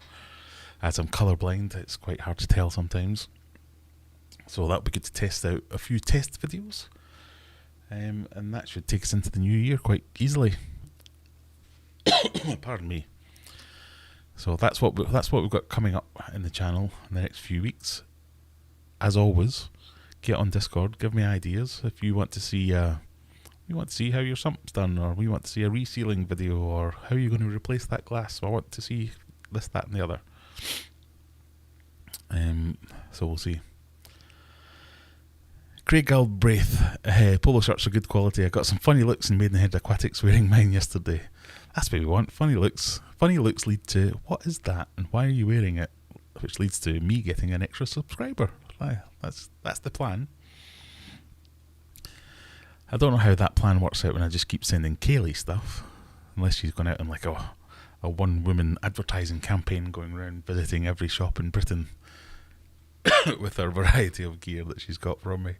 As I'm colourblind, it's quite hard to tell sometimes, so that would be good to test out a few test videos, and that should take us into the new year quite easily. Pardon me. So that's what we've got coming up in the channel in the next few weeks. As always, get on Discord, give me ideas if you want to see how your sump's done, or we want to see a resealing video, or how you're going to replace that glass. So I want to see this, that and the other. So we'll see. Craig Galbraith, polo shirts are good quality. I got some funny looks in Maidenhead Aquatics wearing mine yesterday. That's what we want, funny looks. Funny looks lead to, what is that and why are you wearing it? Which leads to me getting an extra subscriber. That's the plan. I don't know how that plan works out when I just keep sending Kaylee stuff, unless she's gone out on like a one-woman advertising campaign going around visiting every shop in Britain. with her variety of gear that she's got from me.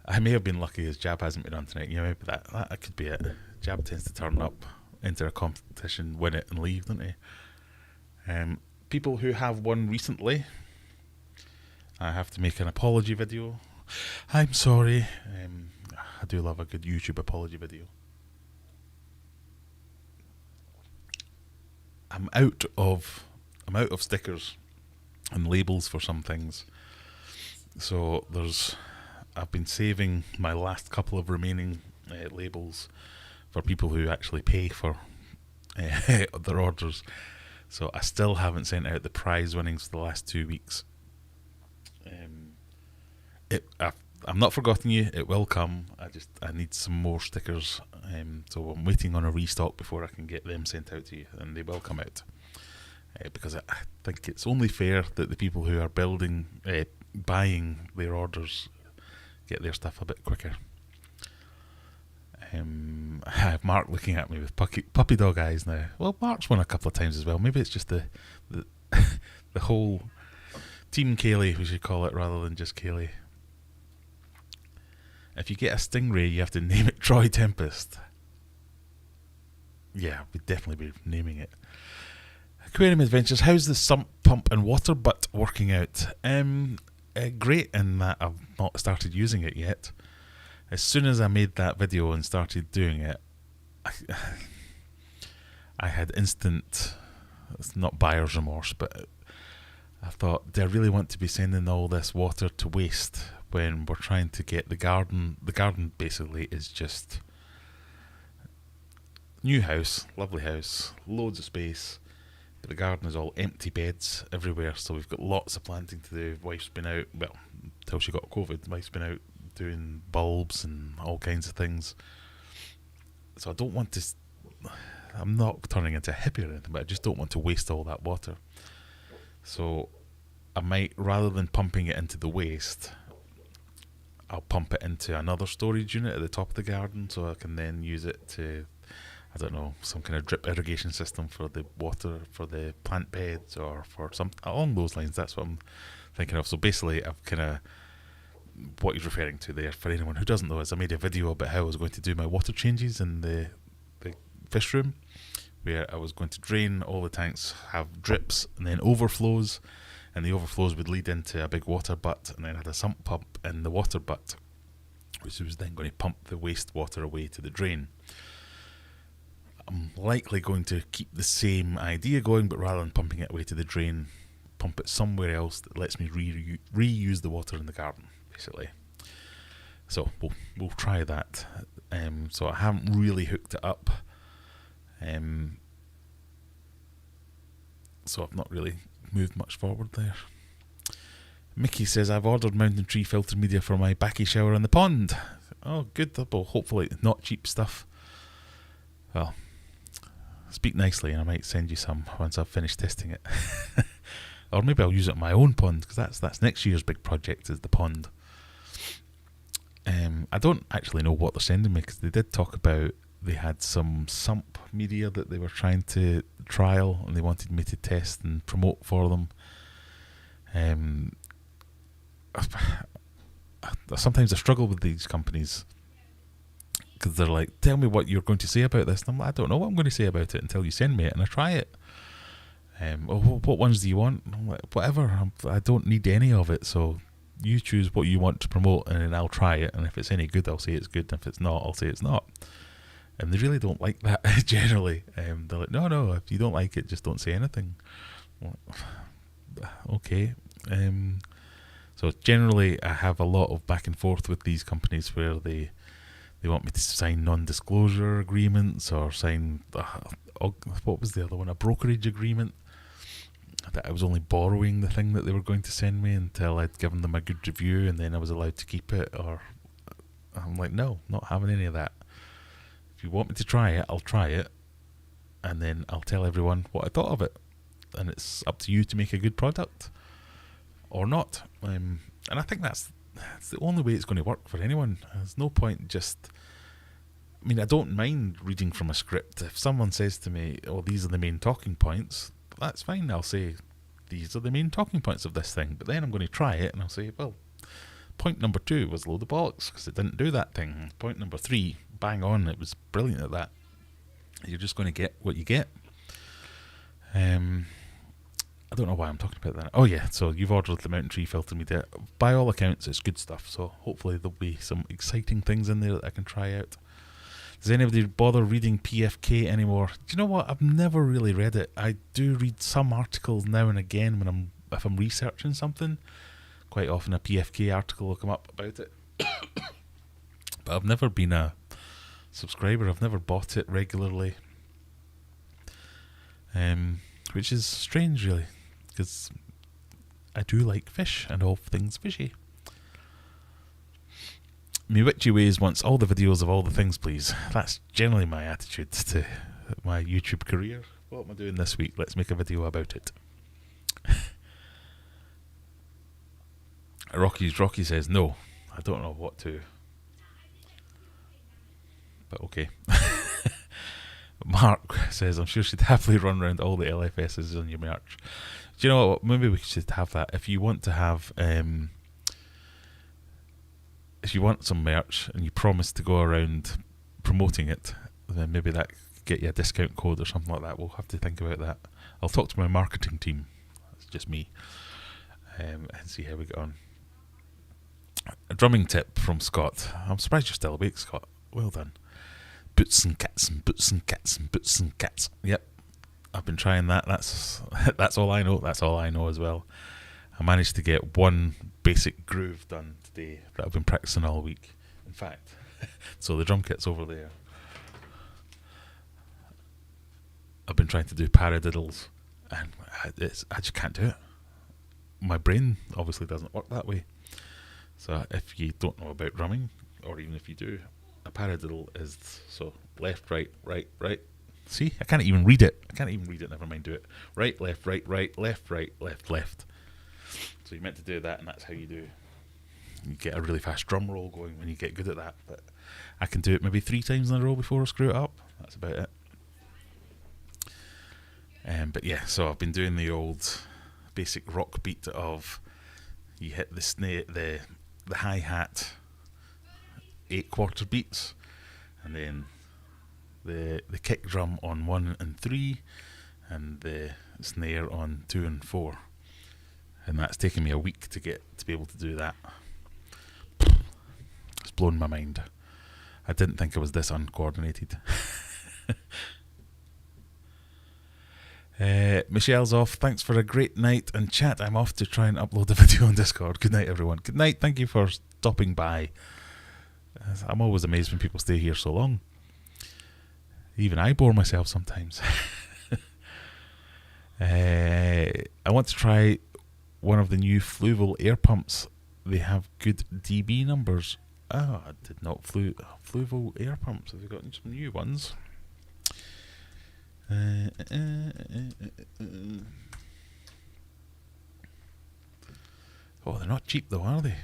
I may have been lucky as Jab hasn't been on tonight. Yeah, maybe that could be it. Jab tends to turn up, enter a competition, win it and leave, don't he? People who have won recently, I have to make an apology video. I'm sorry. I do love a good YouTube apology video. I'm out of stickers and labels for some things. So I've been saving my last couple of remaining labels for people who actually pay for their orders. So I still haven't sent out the prize winnings for the last 2 weeks. I'm not forgotten you. It will come. I need some more stickers. So I'm waiting on a restock before I can get them sent out to you, and they will come out. Because I think it's only fair that the people who are buying their orders get their stuff a bit quicker. I have Mark looking at me with puppy dog eyes now. Well, Mark's won a couple of times as well. Maybe it's just the the whole Team Kaylee, we should call it, rather than just Kaylee. If you get a stingray, you have to name it Troy Tempest. Yeah, we'd definitely be naming it. Aquarium Adventures, how's the sump pump and water butt working out? Great in that I've not started using it yet. As soon as I made that video and started doing it, I had instant, it's not buyer's remorse, but I thought, do I really want to be sending all this water to waste when we're trying to get the garden? The garden basically is just new house, lovely house, loads of space, but the garden is all empty beds everywhere, so we've got lots of planting to do. Wife's been out, well, till she got COVID, wife's been out doing bulbs and all kinds of things. So I don't want to, I'm not turning into a hippie or anything, but I just don't want to waste all that water. So I might, rather than pumping it into the waste, I'll pump it into another storage unit at the top of the garden, so I can then use it to, I don't know, some kind of drip irrigation system for the water for the plant beds, or for some along those lines. That's what I'm thinking of. So basically, I've kind of, what he's referring to there, for anyone who doesn't know, is I made a video about how I was going to do my water changes in the fish room, where I was going to drain all the tanks, have drips and then overflows, and the overflows would lead into a big water butt, and then I had a sump pump in the water butt, which was then going to pump the wastewater away to the drain. I'm likely going to keep the same idea going, but rather than pumping it away to the drain, pump it somewhere else that lets me reuse the water in the garden, basically. So we'll try that. So I haven't really hooked it up. So I've not really moved much forward there. Mickey says, I've ordered Mountain Tree filter media for my backy shower in the pond. Oh, good. Well, hopefully not cheap stuff. Well, speak nicely and I might send you some once I've finished testing it. Or maybe I'll use it in my own pond, because that's next year's big project, is the pond. I don't actually know what they're sending me, because they did talk about they had some sump media that they were trying to trial and they wanted me to test and promote for them. Sometimes I struggle with these companies, because they're like, tell me what you're going to say about this, and I'm like, I don't know what I'm going to say about it until you send me it and I try it. What ones do you want? I'm like, whatever, I don't need any of it, so you choose what you want to promote and then I'll try it, and if it's any good I'll say it's good, and if it's not I'll say it's not. And they really don't like that generally. They're like, no, if you don't like it, just don't say anything. Okay. So generally I have a lot of back and forth with these companies where they want me to sign non-disclosure agreements, or sign, what was the other one, a brokerage agreement, that I was only borrowing the thing that they were going to send me until I'd given them a good review, and then I was allowed to keep it. Or I'm like, no, not having any of that. If you want me to try it, I'll try it, and then I'll tell everyone what I thought of it, and it's up to you to make a good product or not. And I think that's the only way it's going to work for anyone. There's no point just, I mean, I don't mind reading from a script. If someone says to me, oh, these are the main talking points, that's fine. I'll say, these are the main talking points of this thing. But then I'm going to try it, and I'll say, well, point number 2 was a load of bollocks, because it didn't do that thing. Point number 3, bang on, it was brilliant at that. You're just going to get what you get. I don't know why I'm talking about that. Oh yeah, so you've ordered the Mountain Tree filter media. By all accounts, it's good stuff, so hopefully there'll be some exciting things in there that I can try out. Does anybody bother reading PFK anymore? Do you know what? I've never really read it. I do read some articles now and again if I'm researching something. Quite often a PFK article will come up about it. But I've never been a subscriber. I've never bought it regularly. Which is strange, really, because I do like fish and all things fishy. Me Witchy Ways wants all the videos of all the things, please. That's generally my attitude to my YouTube career. What am I doing this week? Let's make a video about it. Rocky says no. I don't know what to. But okay. Mark says, I'm sure she'd happily run around all the LFSs on your merch. Do you know what? Maybe we should have that. If you want to have, if you want some merch and you promise to go around promoting it, then maybe that could get you a discount code or something like that. We'll have to think about that. I'll talk to my marketing team. That's just me. And see how we get on. A drumming tip from Scott. I'm surprised you're still awake, Scott. Well done. Boots and cats and boots and cats and boots and cats. Yep, I've been trying that. That's all I know. That's all I know as well. I managed to get one basic groove done today that I've been practicing all week. In fact, so the drum kit's over there. I've been trying to do paradiddles, and I just can't do it. My brain obviously doesn't work that way. So if you don't know about drumming, or even if you do, a paradiddle is so left, right, right, right. See, I can't even read it. Never mind do it. Right, left, left, left, left. So you're meant to do that, and that's how you do. You get a really fast drum roll going when you get good at that. But I can do it maybe 3 times in a row before I screw it up. That's about it. But yeah, so I've been doing the old basic rock beat of you hit the snare, the hi-hat 8/4 beats, and then the kick drum on 1 and 3, and the snare on 2 and 4. And that's taken me a week to be able to do that. It's blown my mind. I didn't think I was this uncoordinated. Michelle's off. Thanks for a great night and chat. I'm off to try and upload the video on Discord. Good night, everyone. Good night. Thank you for stopping by. I'm always amazed when people stay here so long. Even I bore myself sometimes. I want to try one of the new Fluval air pumps. They have good dB numbers. Oh, I did not. Fluval air pumps. Have they got some new ones? Oh, they're not cheap though, are they?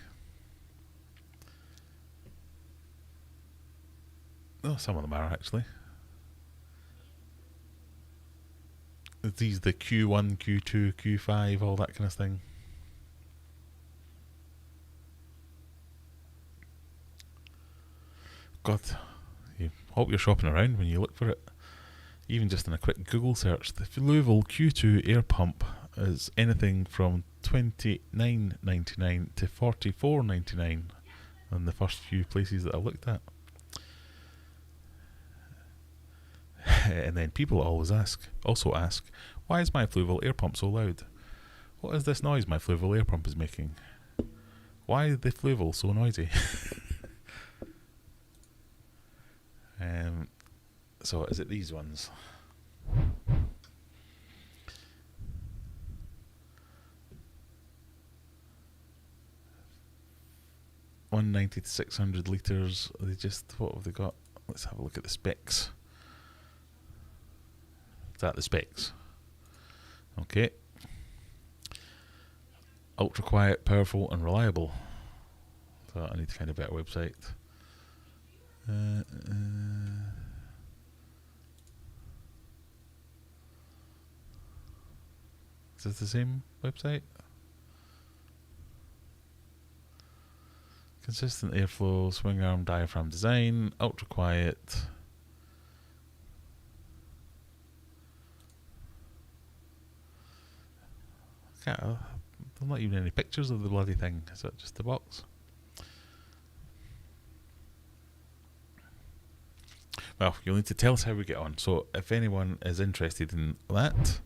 Oh, some of them are actually. These the Q1, Q2, Q5, all that kind of thing. God, you hope you're shopping around when you look for it. Even just in a quick Google search, the Fluval Q2 air pump is anything from $29.99 to $44.99 in the first few places that I looked at. And then people also ask, why is my Fluval air pump so loud? What is this noise my Fluval air pump is making? Why is the Fluval so noisy? So is it these ones? $190 to 600 litres. They just, what have they got? Let's have a look at the specs. Is that the specs? Okay. Ultra quiet, powerful and reliable. So I need to find a better website. Is this the same website? Consistent airflow, swing arm diaphragm design, ultra quiet. There's not even any pictures of the bloody thing. Is that just the box? Well, you'll need to tell us how we get on. So if anyone is interested in that,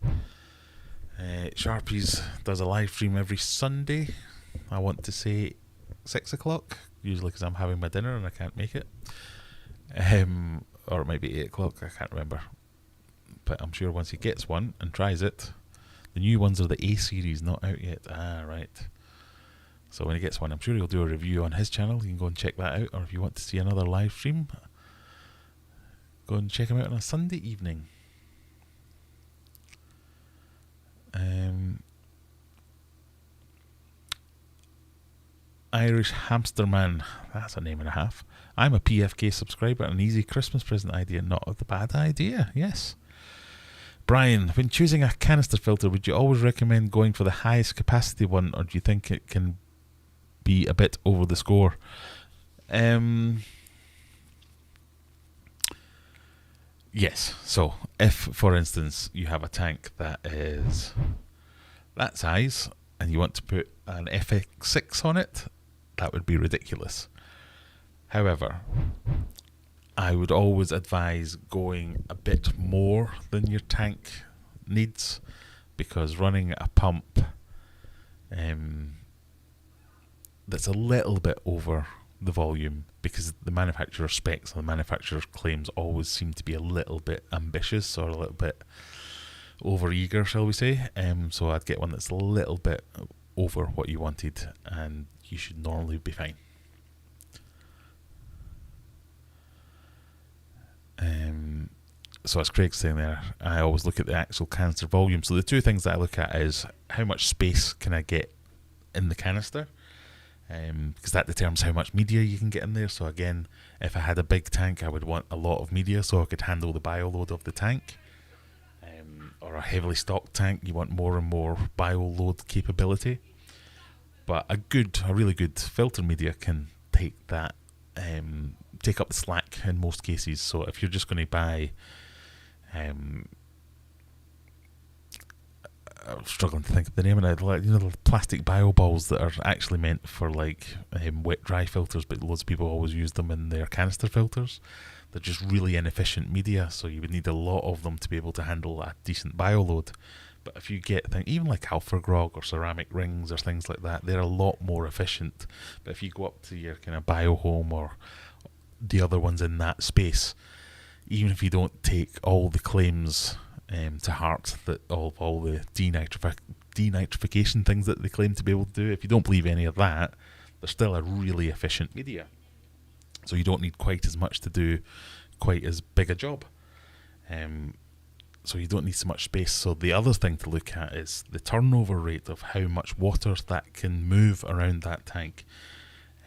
Sharpies does a live stream every Sunday. I want to say 6 o'clock, usually because I'm having my dinner and I can't make it. Or it might be 8 o'clock, I can't remember. But I'm sure once he gets one and tries it, the new ones are the A series, not out yet. Ah, right. So when he gets one, I'm sure he'll do a review on his channel. You can go and check that out. Or if you want to see another live stream, go and check him out on a Sunday evening. Irish Hamster Man, that's a name and a half. I'm a PFK subscriber, an easy Christmas present idea, not a bad idea, yes. Brian, when choosing a canister filter, would you always recommend going for the highest capacity one, or do you think it can be a bit over the score? Yes, so if, for instance, you have a tank that is that size and you want to put an FX6 on it, that would be ridiculous. However, I would always advise going a bit more than your tank needs, because running a pump that's a little bit over the volume, because the manufacturer specs and the manufacturer's claims always seem to be a little bit ambitious or a little bit over eager, shall we say. So I'd get one that's a little bit over what you wanted and you should normally be fine. So as Craig's saying there, I always look at the actual canister volume. So the two things that I look at is how much space can I get in the canister, because that determines how much media you can get in there. So again, if I had a big tank, I would want a lot of media so I could handle the bio load of the tank. Or a heavily stocked tank, you want more and more bio load capability. But a really good filter media can take that, take up the slack in most cases. So if you're just going to buy, I'm struggling to think of the name of it, like, the plastic bio balls that are actually meant for like wet dry filters, but loads of people always use them in their canister filters. They're just really inefficient media, so you would need a lot of them to be able to handle a decent bio load. But if you get things, even like Alpha Grog or ceramic rings or things like that, they're a lot more efficient. But if you go up to your kind of Biohome or the other ones in that space, even if you don't take all the claims to heart, that all the denitrification things that they claim to be able to do, if you don't believe any of that, they're still a really efficient media. So you don't need quite as much to do quite as big a job. So you don't need so much space. So the other thing to look at is the turnover rate of how much water that can move around that tank.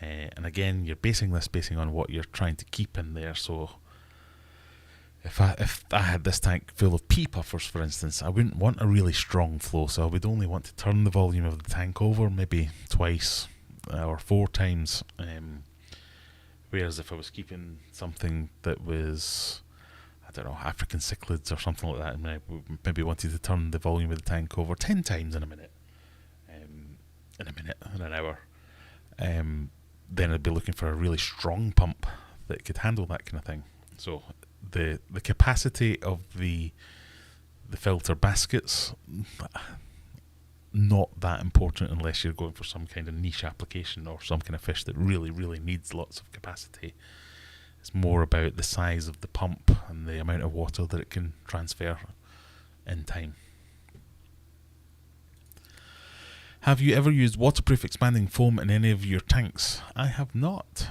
And again, you're basing on what you're trying to keep in there. So if I had this tank full of pea puffers, for instance, I wouldn't want a really strong flow. So I would only want to turn the volume of the tank over maybe twice or 4 times. Whereas if I was keeping something that was, I don't know, African cichlids or something like that, and I maybe wanted to turn the volume of the tank over 10 times in an hour, then I'd be looking for a really strong pump that could handle that kind of thing. So the capacity of the filter baskets, not that important unless you're going for some kind of niche application or some kind of fish that really, really needs lots of capacity. It's more about the size of the pump and the amount of water that it can transfer in time. Have you ever used waterproof expanding foam in any of your tanks? I have not.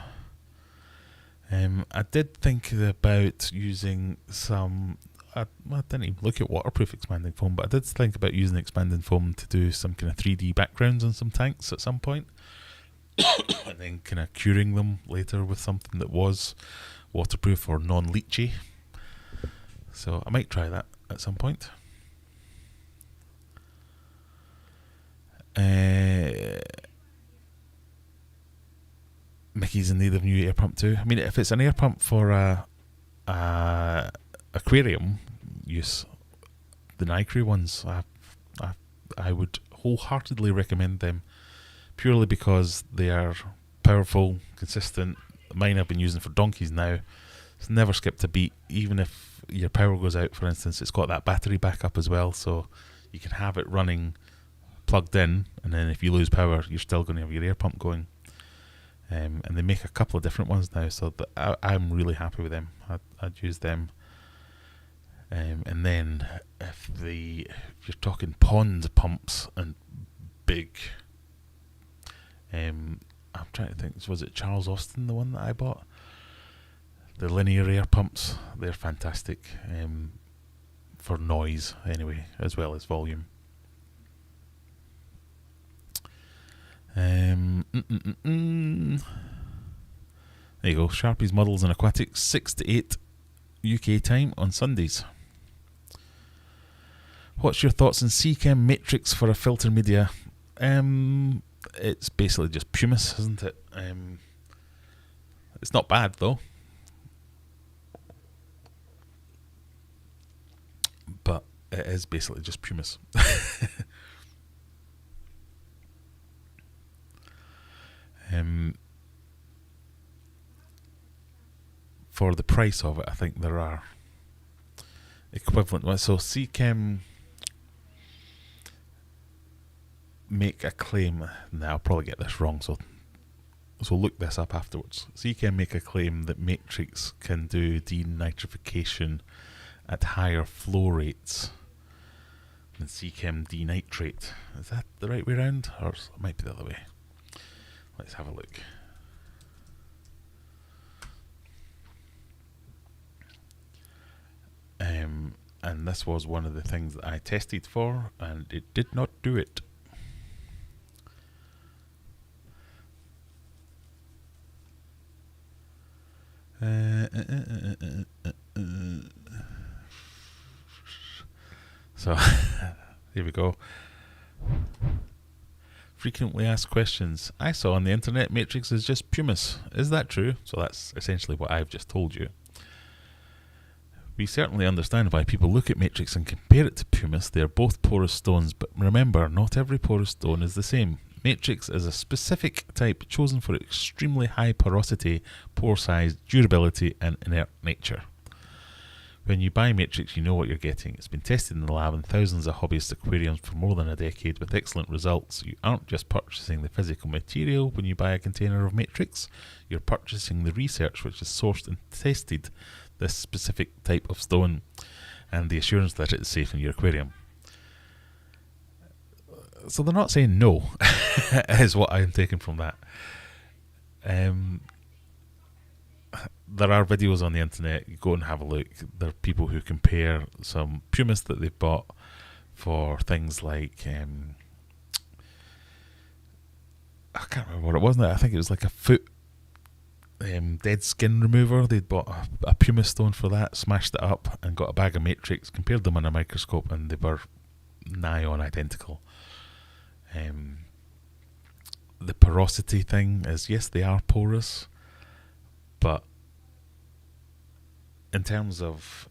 I did think about using some... I didn't even look at waterproof expanding foam, but I did think about using expanding foam to do some kind of 3D backgrounds on some tanks at some point. And then kind of curing them later with something that was waterproof or non-leachy. So I might try that at some point. Mickey's in need of a new air pump too. I mean, if it's an air pump for a aquarium use, the Nicre ones, I would wholeheartedly recommend them, purely because they are powerful, consistent. Mine I've been using for donkeys now. It's never skipped a beat, even if your power goes out, for instance. It's got that battery backup as well, so you can have it running plugged in, and then if you lose power, you're still going to have your air pump going. And they make a couple of different ones now, so I'm really happy with them. I'd use them. And then if you're talking pond pumps and big, I'm trying to think, was it Charles Austin, the one that I bought? The linear air pumps, they're fantastic for noise anyway, as well as volume. There you go, Sharpies, Muddles and Aquatics, 6 to 8 UK time on Sundays. What's your thoughts on CChem Matrix for a filter media? It's basically just pumice, isn't it? It's not bad though. But it is basically just pumice. For the price of it, I think there are equivalent ones. So CChem make a claim. Now I'll probably get this wrong, so look this up afterwards. CChem make a claim that Matrix can do denitrification at higher flow rates than CChem denitrate. Is that the right way around, or it might be the other way? Let's have a look. And this was one of the things that I tested for, and it did not do it. So here we go. Frequently asked questions. I saw on the internet Matrix is just pumice. Is that true? So that's essentially what I've just told you. We certainly understand why people look at Matrix and compare it to pumice. They are both porous stones, but remember, not every porous stone is the same. Matrix is a specific type chosen for extremely high porosity, pore size, durability, and inert nature. When you buy Matrix, you know what you're getting. It's been tested in the lab in thousands of hobbyist aquariums for more than a decade with excellent results. You aren't just purchasing the physical material when you buy a container of Matrix. You're purchasing the research which has sourced and tested this specific type of stone and the assurance that it's safe in your aquarium. So they're not saying no, is what I'm taking from that. There are videos on the internet. You go and have a look. There are people who compare some pumice that they've bought for things like I can't remember what it was now. I think it was like a foot dead skin remover. They'd bought a pumice stone for that, smashed it up and got a bag of Matrix, compared them on a microscope, and they were nigh on identical. The porosity thing is, yes, they are porous, but in terms of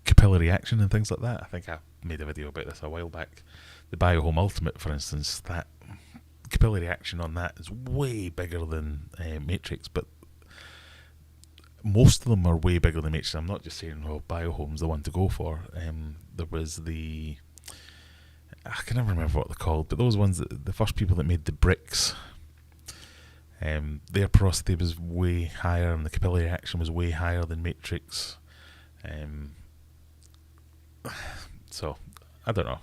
capillary action and things like that, I think I made a video about this a while back. The Biohome Ultimate, for instance, that capillary action on that is way bigger than Matrix, but most of them are way bigger than Matrix. I'm not just saying, oh, Biohome's the one to go for. There was I can never remember what they're called, but those ones, the first people that made the bricks, their porosity was way higher and the capillary action was way higher than Matrix. So, I don't know.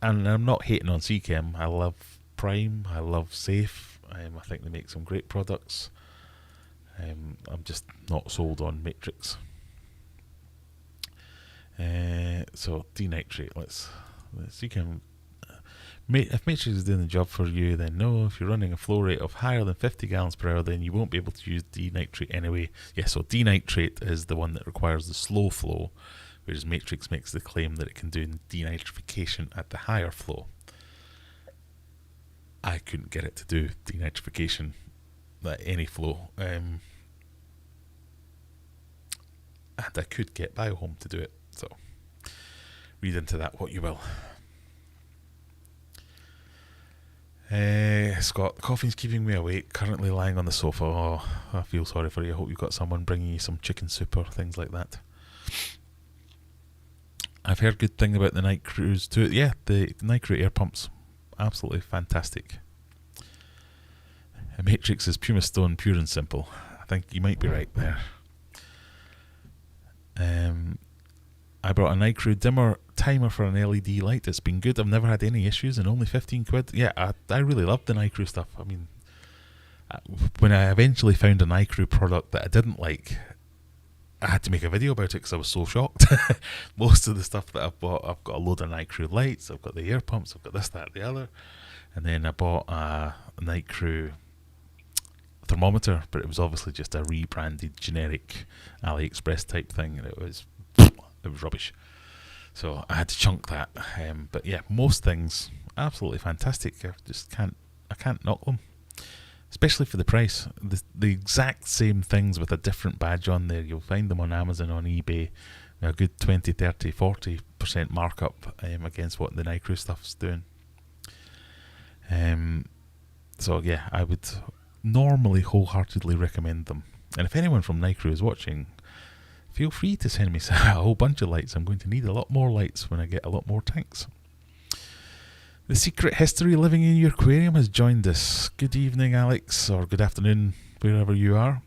And I'm not hating on CChem. I love Prime, I love Safe. I think they make some great products. I'm just not sold on Matrix. So, denitrate, let's CChem. If Matrix is doing the job for you, then no. If you're running a flow rate of higher than 50 gallons per hour, then you won't be able to use denitrate anyway. Yeah, so denitrate is the one that requires the slow flow, whereas Matrix makes the claim that it can do denitrification at the higher flow. I couldn't get it to do denitrification at any flow. And I could get Biohome to do it. So read into that what you will. Scott, the coffee's keeping me awake. Currently lying on the sofa. Oh, I feel sorry for you. I hope you've got someone bringing you some chicken soup or things like that. I've heard good thing about the night cruise too. Yeah, the night crew air pumps, absolutely fantastic. A Matrix is Puma Stone, pure and simple. I think you might be right there. I brought a night crew dimmer timer for an LED light. It's been good. I've never had any issues, and only 15 quid. Yeah, I really loved the night crew stuff. I mean, when I eventually found a night crew product that I didn't like, I had to make a video about it because I was so shocked. Most of the stuff that I've bought, I've got a load of night crew lights, I've got the air pumps, I've got this, that, the other. And then I bought a night crew thermometer, but it was obviously just a rebranded generic AliExpress type thing, and it was rubbish. So I had to chunk that. But yeah, most things absolutely fantastic. I can't knock them, especially for the price. The exact same things with a different badge on there. You'll find them on Amazon, on eBay, a good 20, 30, 40% markup against what the night crew stuff's doing. So yeah, I would normally wholeheartedly recommend them. And if anyone from night crew is watching, feel free to send me a whole bunch of lights. I'm going to need a lot more lights when I get a lot more tanks. The Secret History Living in Your Aquarium has joined us. Good evening, Alex, or good afternoon, wherever you are.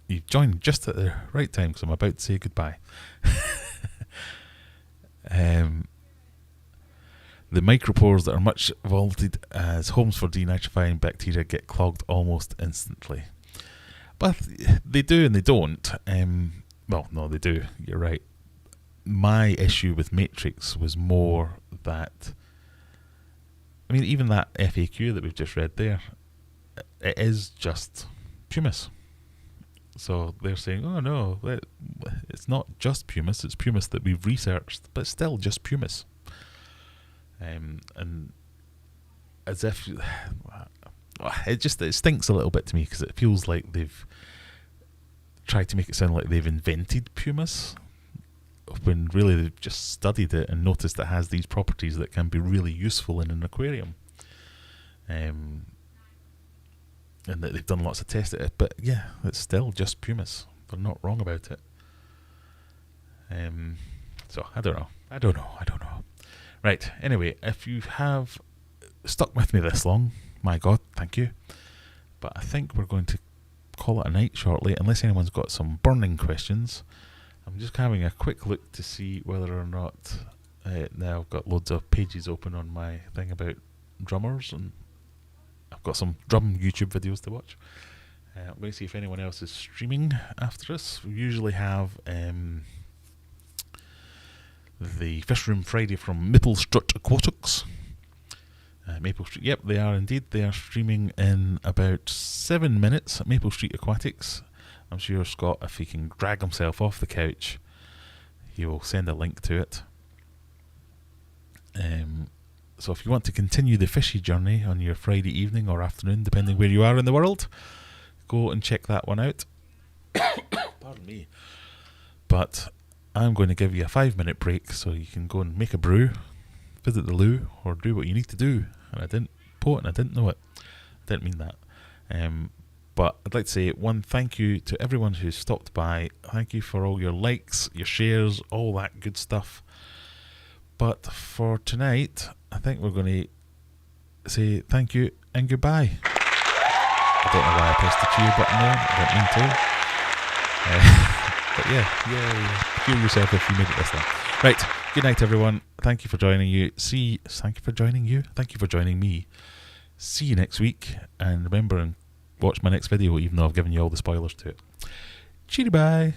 You've joined just at the right time because I'm about to say goodbye. The micropores that are much vaulted as homes for denitrifying bacteria get clogged almost instantly. But they do and they don't. Well, no, they do. You're right. My issue with Matrix was more that, I mean, even that FAQ that we've just read there, it is just pumice. So they're saying, oh no, it's not just pumice, it's pumice that we've researched, but still just pumice. And as if it stinks a little bit to me because it feels like they've tried to make it sound like they've invented pumice, when really they've just studied it and noticed it has these properties that can be really useful in an aquarium, and that they've done lots of tests at it. But yeah, it's still just pumice. They're not wrong about it. So I don't know. Right, anyway, if you have stuck with me this long, my God, thank you. But I think we're going to call it a night shortly, unless anyone's got some burning questions. I'm just having a quick look to see whether or not... now I've got loads of pages open on my thing about drummers, and I've got some drum YouTube videos to watch. I'm going to see if anyone else is streaming after us. We usually have... the Fish Room Friday from Maple Street Aquatics. Maple Street, yep, they are indeed. They are streaming in about 7 minutes at Maple Street Aquatics. I'm sure Scott, if he can drag himself off the couch, he will send a link to it. So if you want to continue the fishy journey on your Friday evening or afternoon, depending where you are in the world, go and check that one out. Pardon me. But I'm going to give you a 5-minute break so you can go and make a brew, visit the loo, or do what you need to do. And I didn't poet and I didn't know it. I didn't mean that. But I'd like to say one thank you to everyone who's stopped by. Thank you for all your likes, your shares, all that good stuff. But for tonight, I think we're going to say thank you and goodbye. I don't know why I pressed the cheer button there. I don't mean to. But yeah, yay. Feel yourself if you made it this time. Right, good night everyone. Thank you for joining you. Thank you for joining me. See you next week. And remember and watch my next video, even though I've given you all the spoilers to it. Cheery bye.